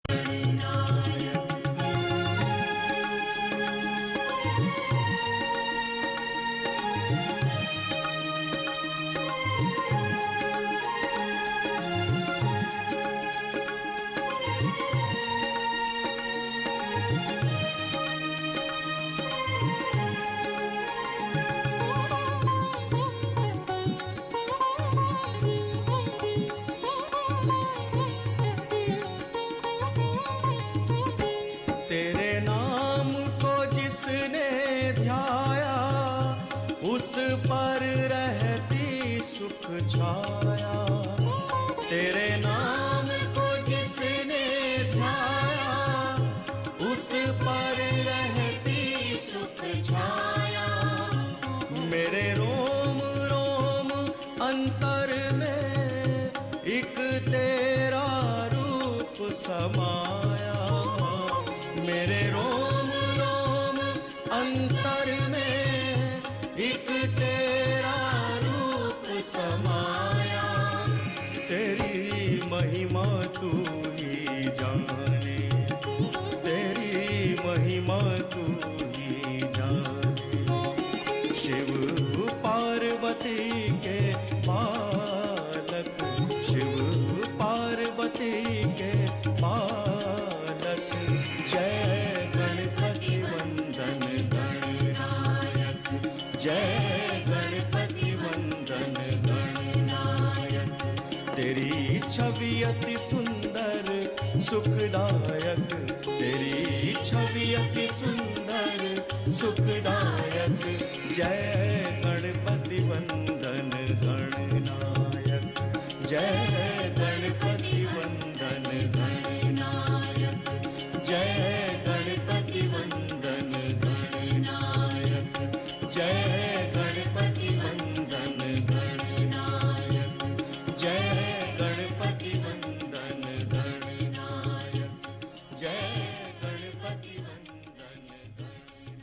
गणनायक। छाया। तेरे नाम को जिसने ध्याया, उस पर रहती सुख छाया। मेरे रोम रोम अंतर में एक तेरा रूप समाया। मेरे रोम रोम अंतर में एक तेरा रूप समाया। तेरी महिमा तू ही जाने, तेरी महिमा तू ही जाने। शिव पार्वती के पालक, शिव पार्वती के पालक। जय गणपति वंदन गणनायक, जय गणपति वंदन गणनायक। तेरी छवि अति सुंदर सुखदायक, तेरी छवि अति सुंदर सुखदायक। जय गणपति वंदन गणनायक, जय गणपति वंदन गणनायक, जय गणपति वंदन गणनायक, जय गणपति वंदन गणनायक, जय गणपति वंदन गणनायक, जय गणपति वंदन Gananayak.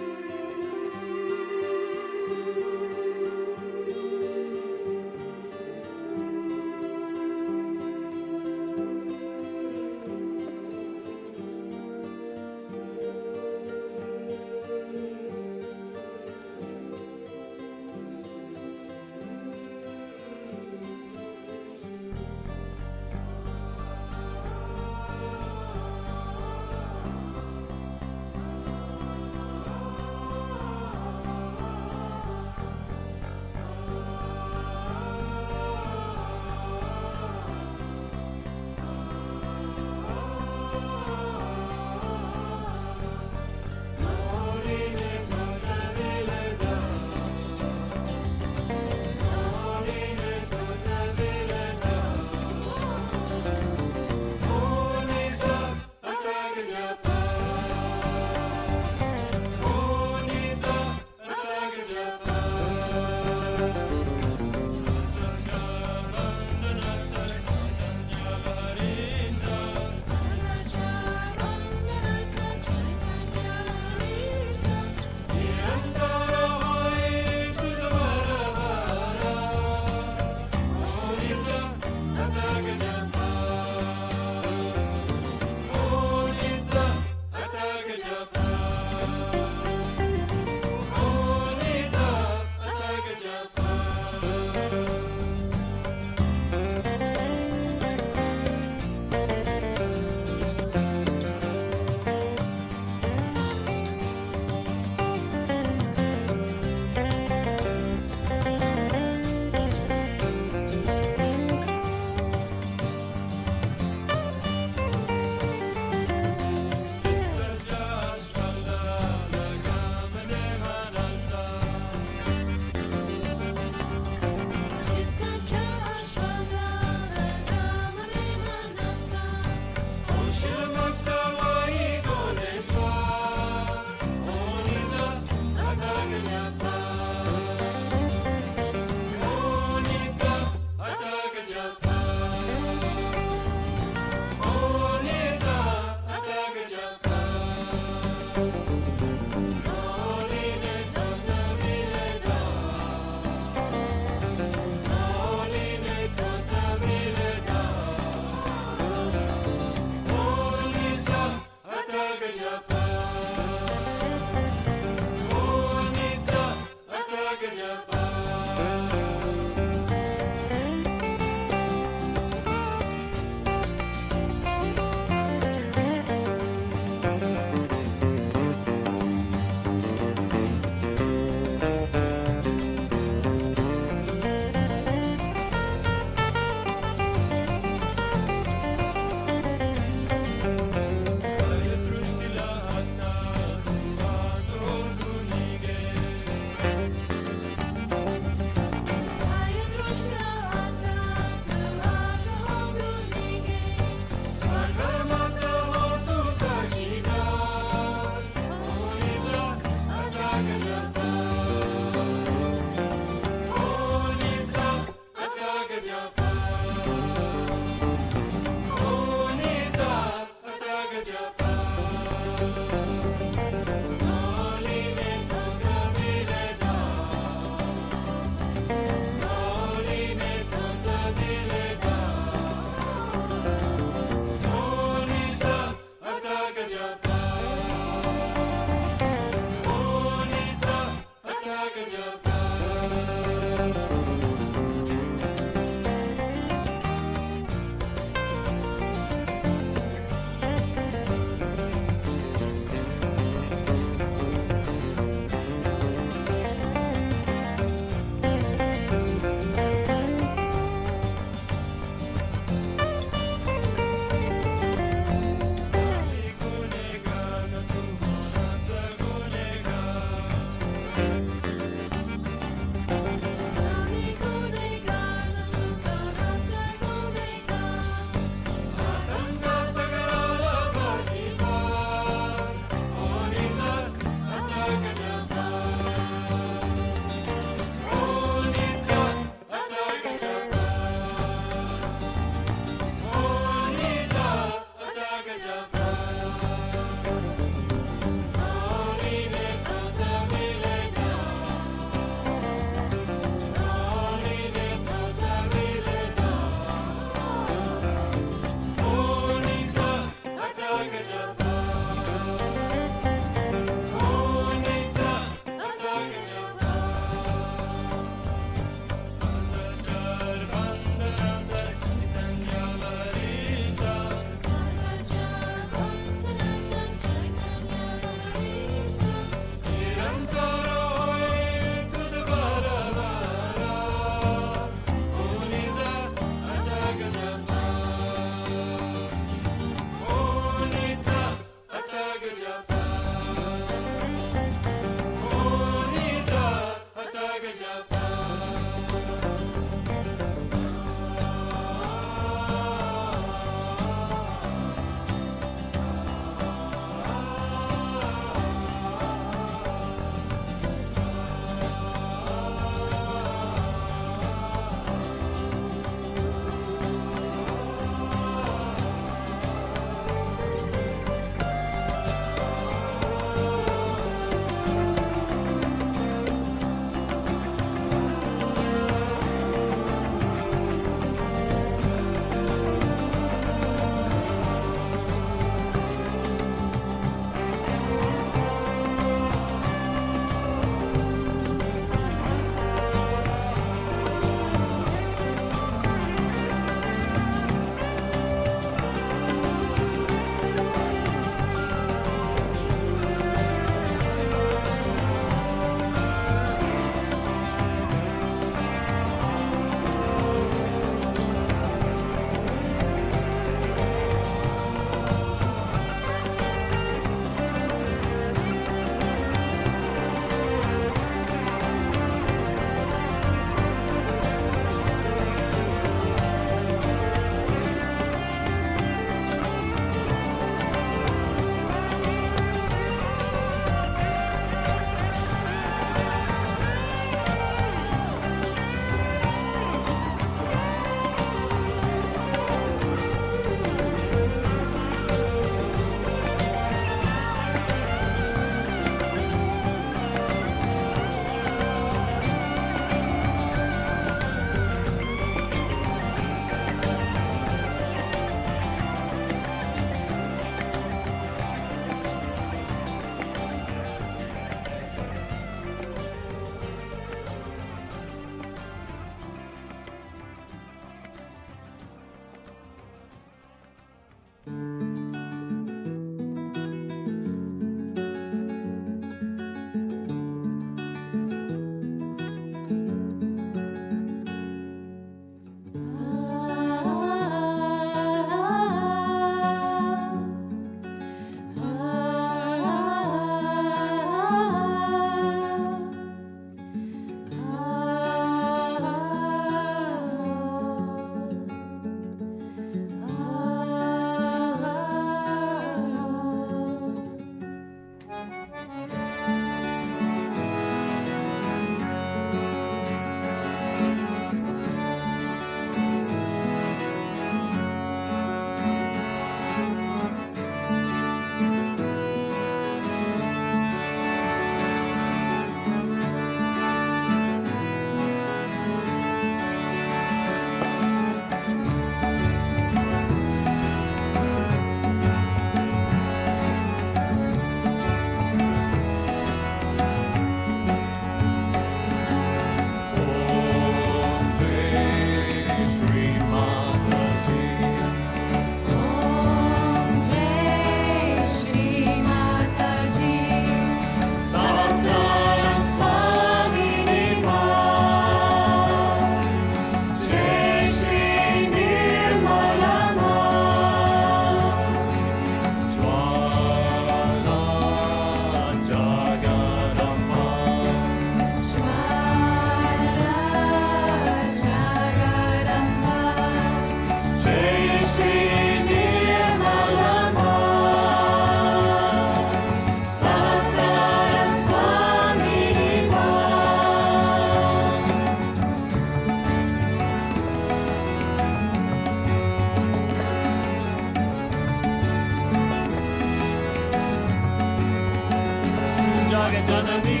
Janani,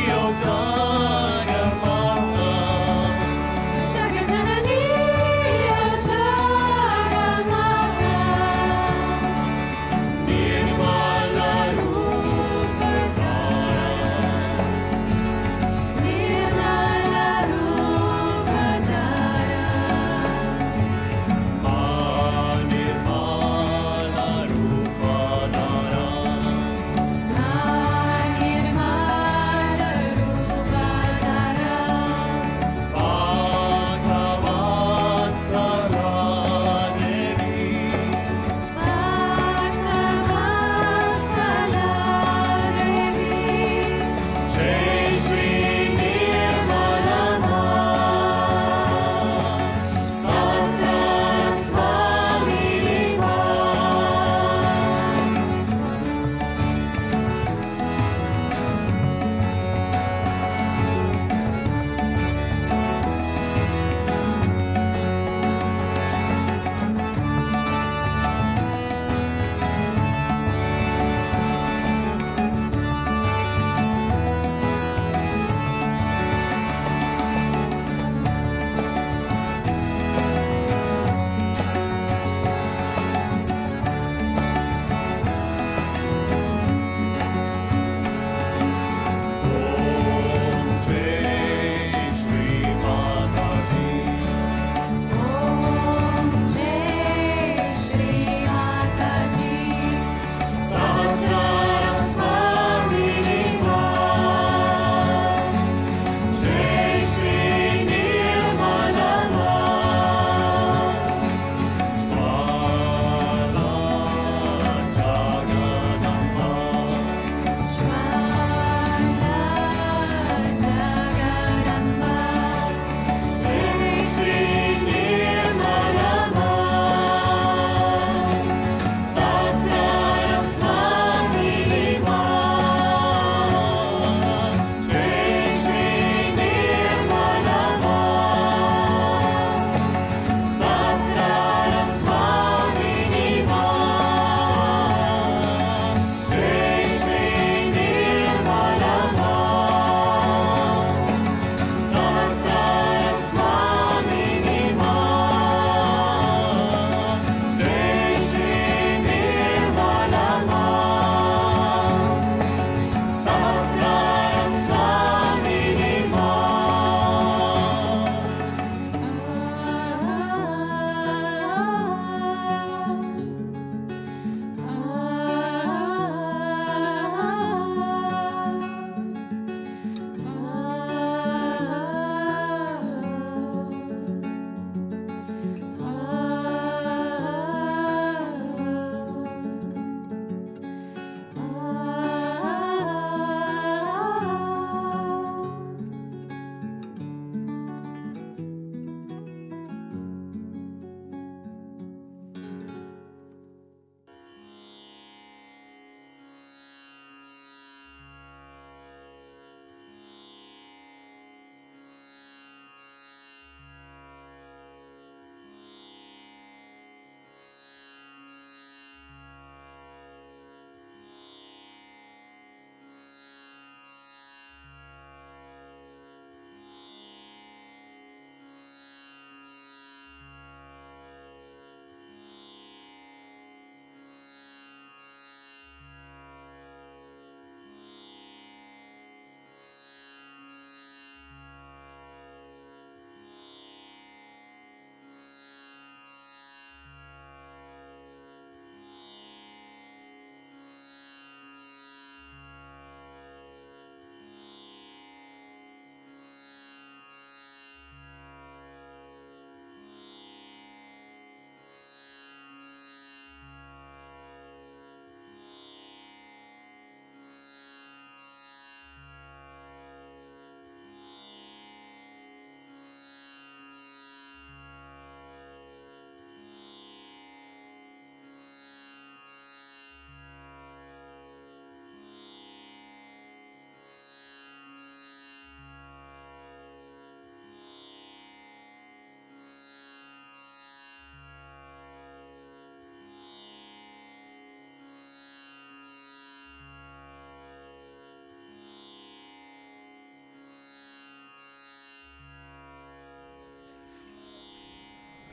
O Jagamata, Jagajanani, O Jagamata, Nirmala Rupadara, Nirmala Rupadara, Nirmala Rupadara, Nirmala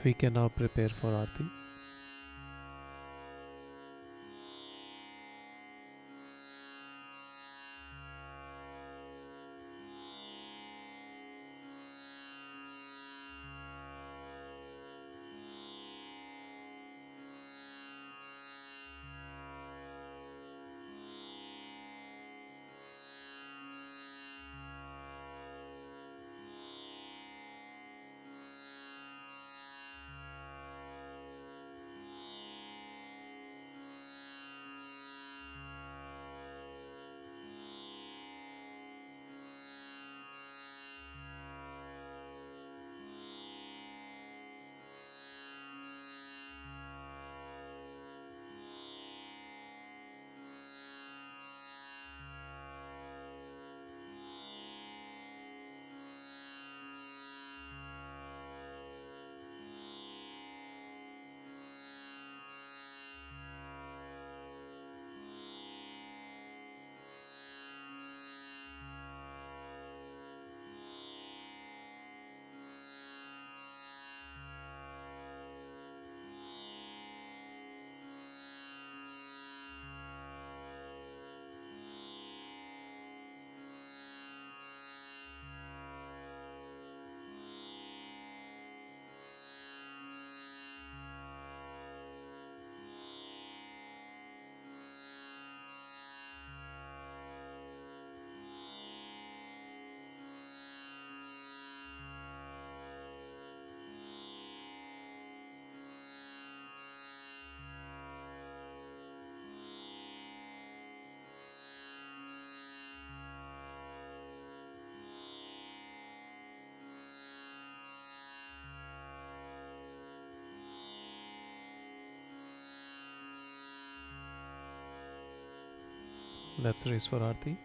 We can now prepare for Aarti. Let's raise for Aarti.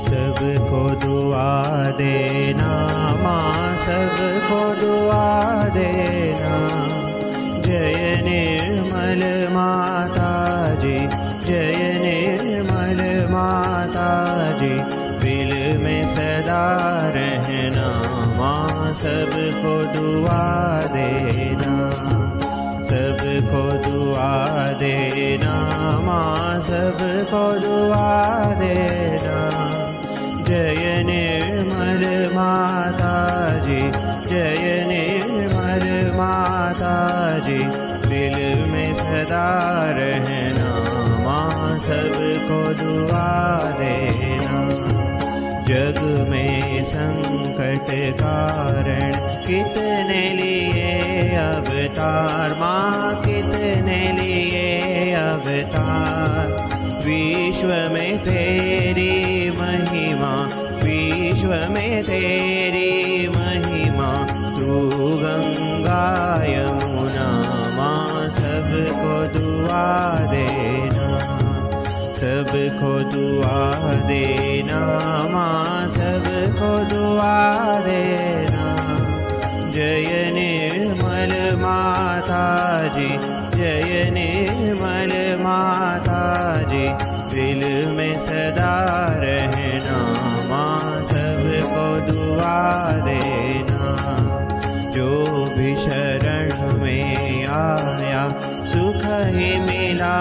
सबको दुआ देना माँ, सबको दुआ देना। जय निर्मल माता जी, जय निर्मल माता जी। दिल में सदा रहना माँ, सबको दुआ देना। सबको दुआ देना माँ, सबको दुआ देना। जय निर्मल माता जी, जय निर्मल माता जी। दिल में सदा रहना माँ, सबको दुआ देना। जग में संकट कारण कितने लिए अवतार माँ, कितने लिए अवतार। विश्व में तेरी महिमा, विश्व में तेरी महिमा। तू गंगा यमुना माँ, सबको दुआ देना। सबको दुआ देना माँ, सबको दुआ देना। जय निर्मल माता जी, जय निर्मल माता जी। दिल में सदा रहना माँ, सबको दुआ देना। जो भी शरण में आया सुख ही मिला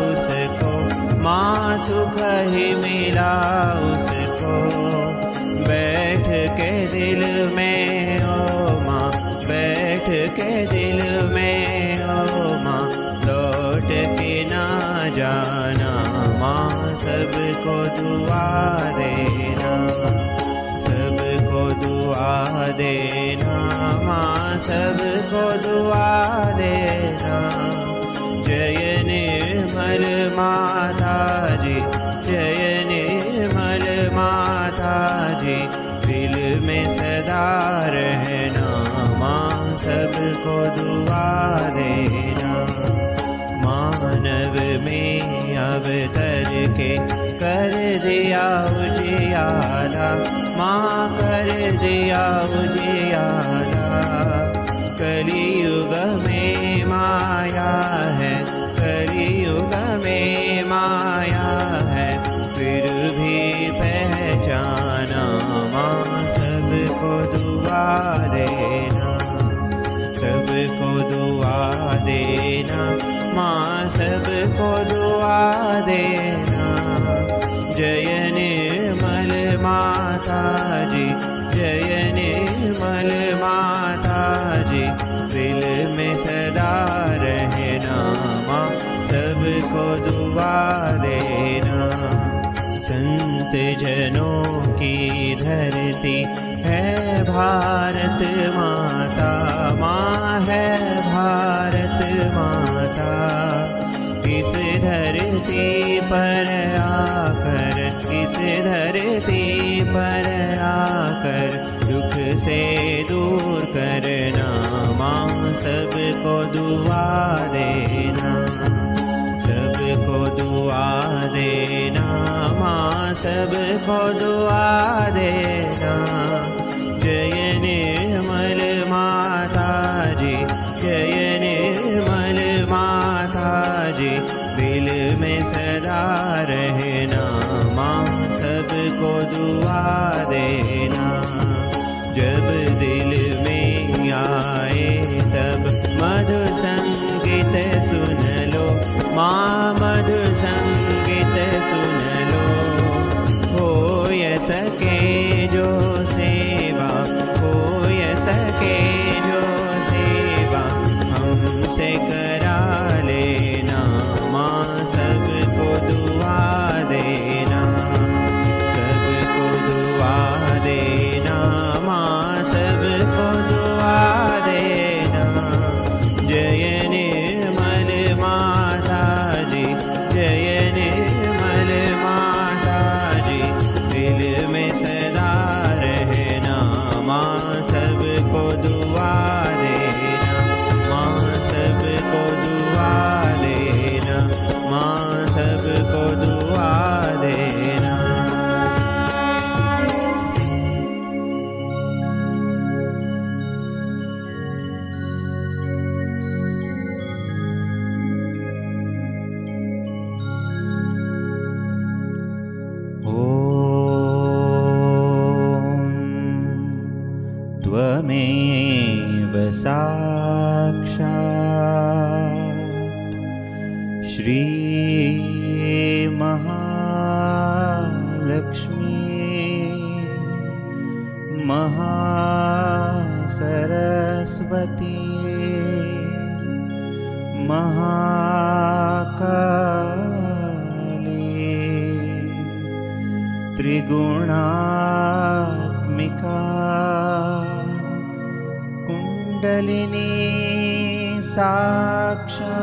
उसको माँ, सुख ही मिला उसको। बैठ के दिल में ओ माँ, बैठ के दिल में ओ माँ। लौट के ना जाना माँ, सबको दुआ देना। सबको दुआ देना माँ, सबको दुआ देना। जय निर्मल माता जी, जय निर्मल माता जी। दिल में सदा रहना माँ, सबको दुआ देना। मानव में अवतर के कर दिया उजियारा माँ, कर दिया उजियारा। कलियुग में माया है फिर भी पहचाना। माँ सबको दुआ देना, सबको दुआ देना, माँ सबको दुआ देना। जय निर्मल माता जी, जय निर्मल माता जी, दिल में सदा रहना। माँ सबको दुआ देना। संत जनों की धरती है भारत माता, माँ है भारत माता। इस धरती पर आकर, इस धरती पर आकर दुख से दूर करना। माँ सबको दुआ देना, सबको दुआ देना, माँ सबको दुआ देना। जय निर्मल माता जी, जय निर्मल माता जी, दिल में सदा रहना। माँ सबको दुआ देना। जब दिल में आए तब मधु संगीत सुन लो, माँ मधु संगीत सुन लो। हो सके जो सेवा, हो सके जो सेवा हमसे करा लेना। माँ सबको दुआ देना, सबको दुआ देना, माँ सबको दुआ देना। जय निर्मल माता जी, जय निर्मल माता जी, दिल में सदा रहना। माँ सबको दुआ देना, माँ सबको दुआ देना, माँ सबको दुआ देना। त्वमेव साक्षात् श्री महालक्ष्मी महासरस्वती महाकाली त्रिगुणात्मिका कुंडलिनी साक्षात्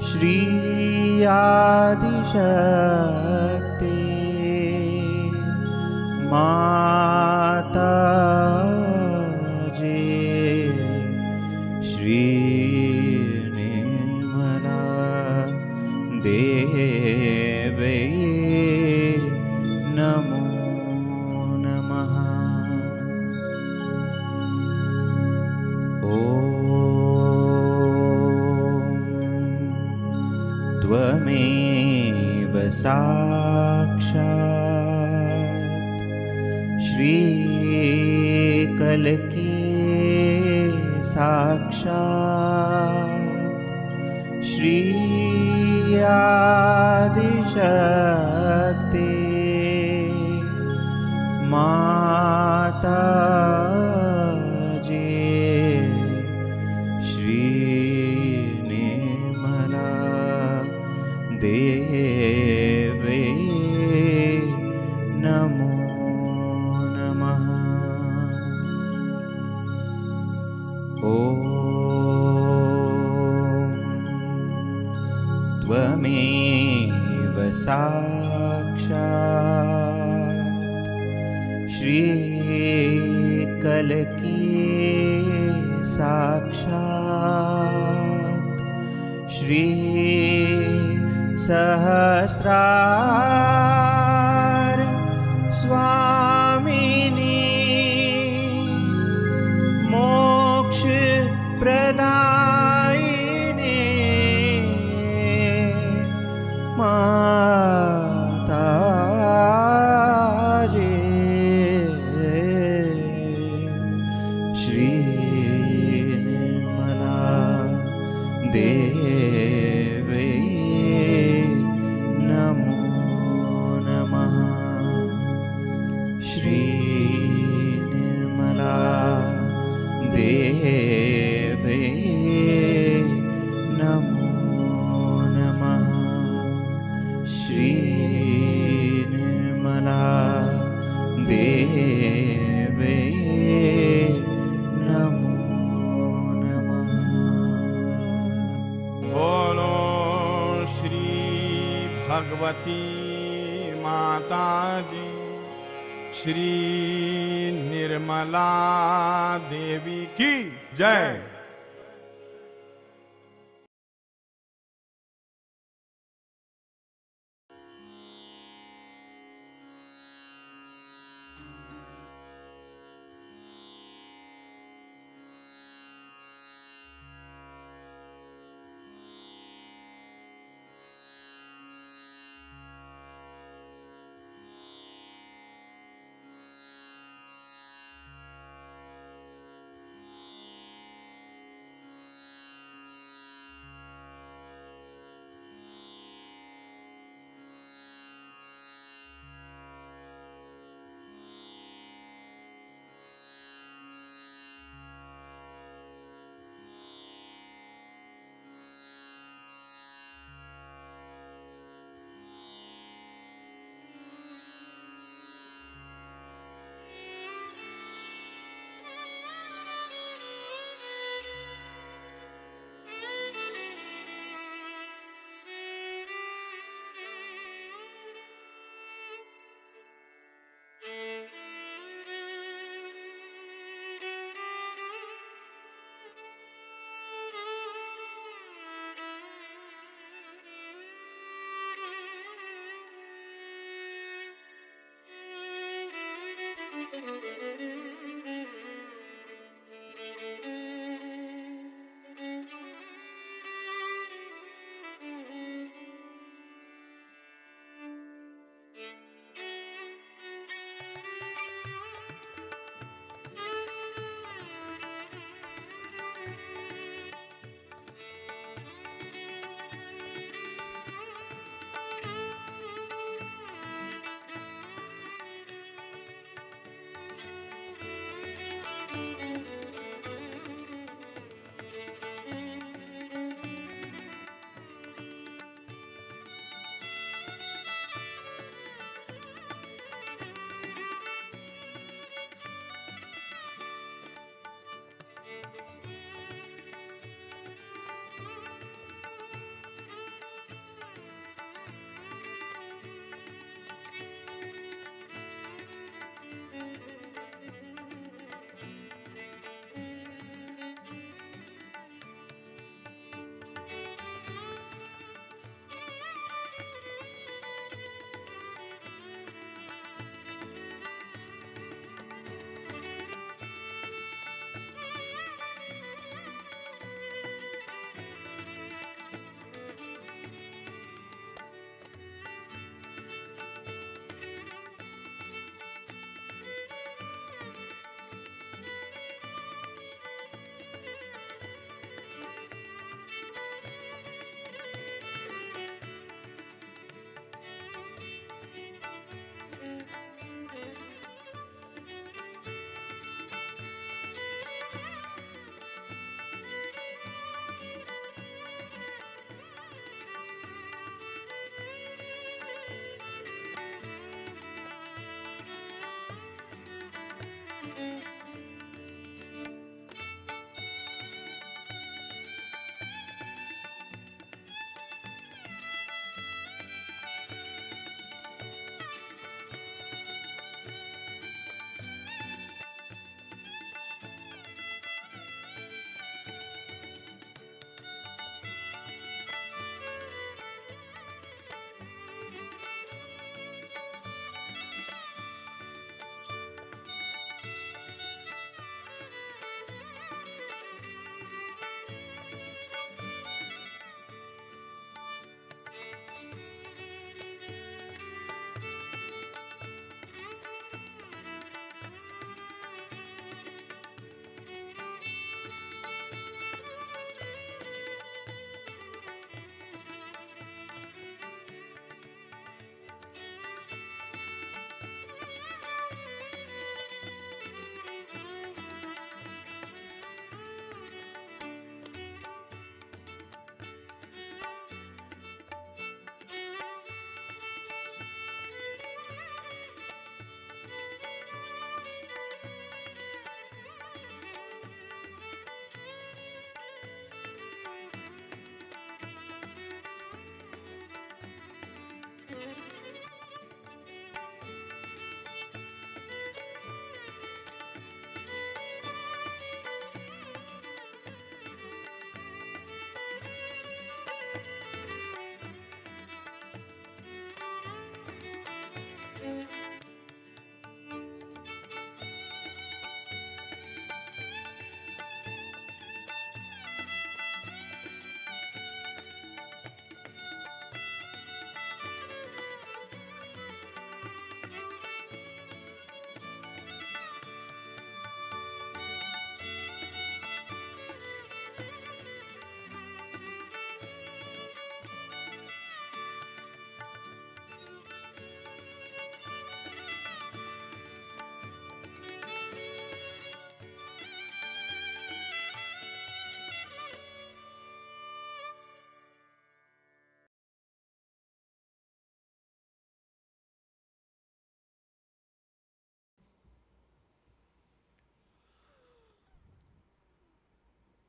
श्री आदिशक्ति माता जी श्री निर्मला देवी नमो नमः। त्वमेव साक्षात् श्री कलकी साक्षात् श्री आदिशक्ति माता जी श्री निर्मला देवी नमो नमः। त्वमेव साक्षात् श्री कलकी साक्षात् श्री सहस्रार स्वामिनी मोक्ष प्रदायिनी भगवती माता जी, श्री निर्मला देवी की जय।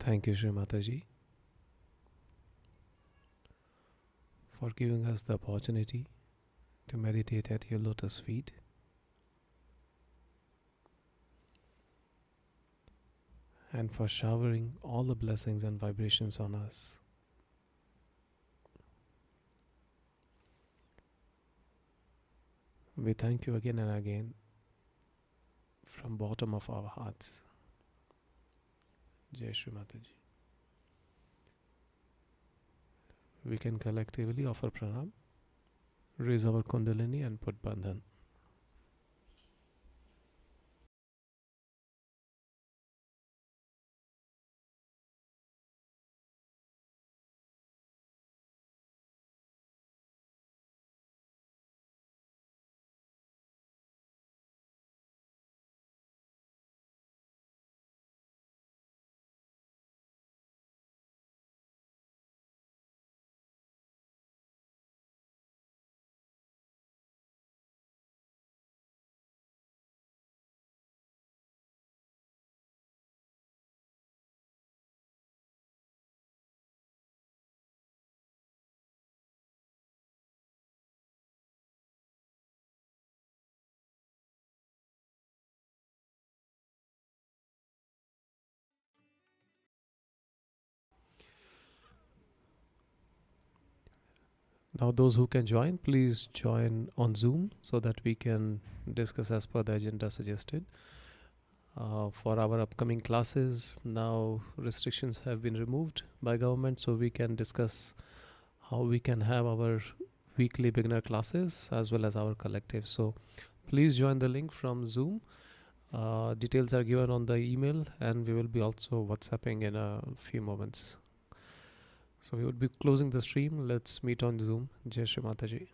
Thank you, Shri Mataji, for giving us the opportunity to meditate at your lotus feet. And for showering all the blessings and vibrations on us. We thank you again and again from bottom of our hearts. Jai Shri Mataji. We can collectively offer pranam, raise our kundalini and put bandhan. Now those who can join, please join on Zoom so that we can discuss as per the agenda suggested. For our upcoming classes, now restrictions have been removed by government, so we can discuss how we can have our weekly beginner classes as well as our collective. So please join the link from Zoom. Details are given on the email, and we will be also WhatsApping in a few moments. So we would be closing the stream. Let's meet on Zoom. Jai Shri Mataji.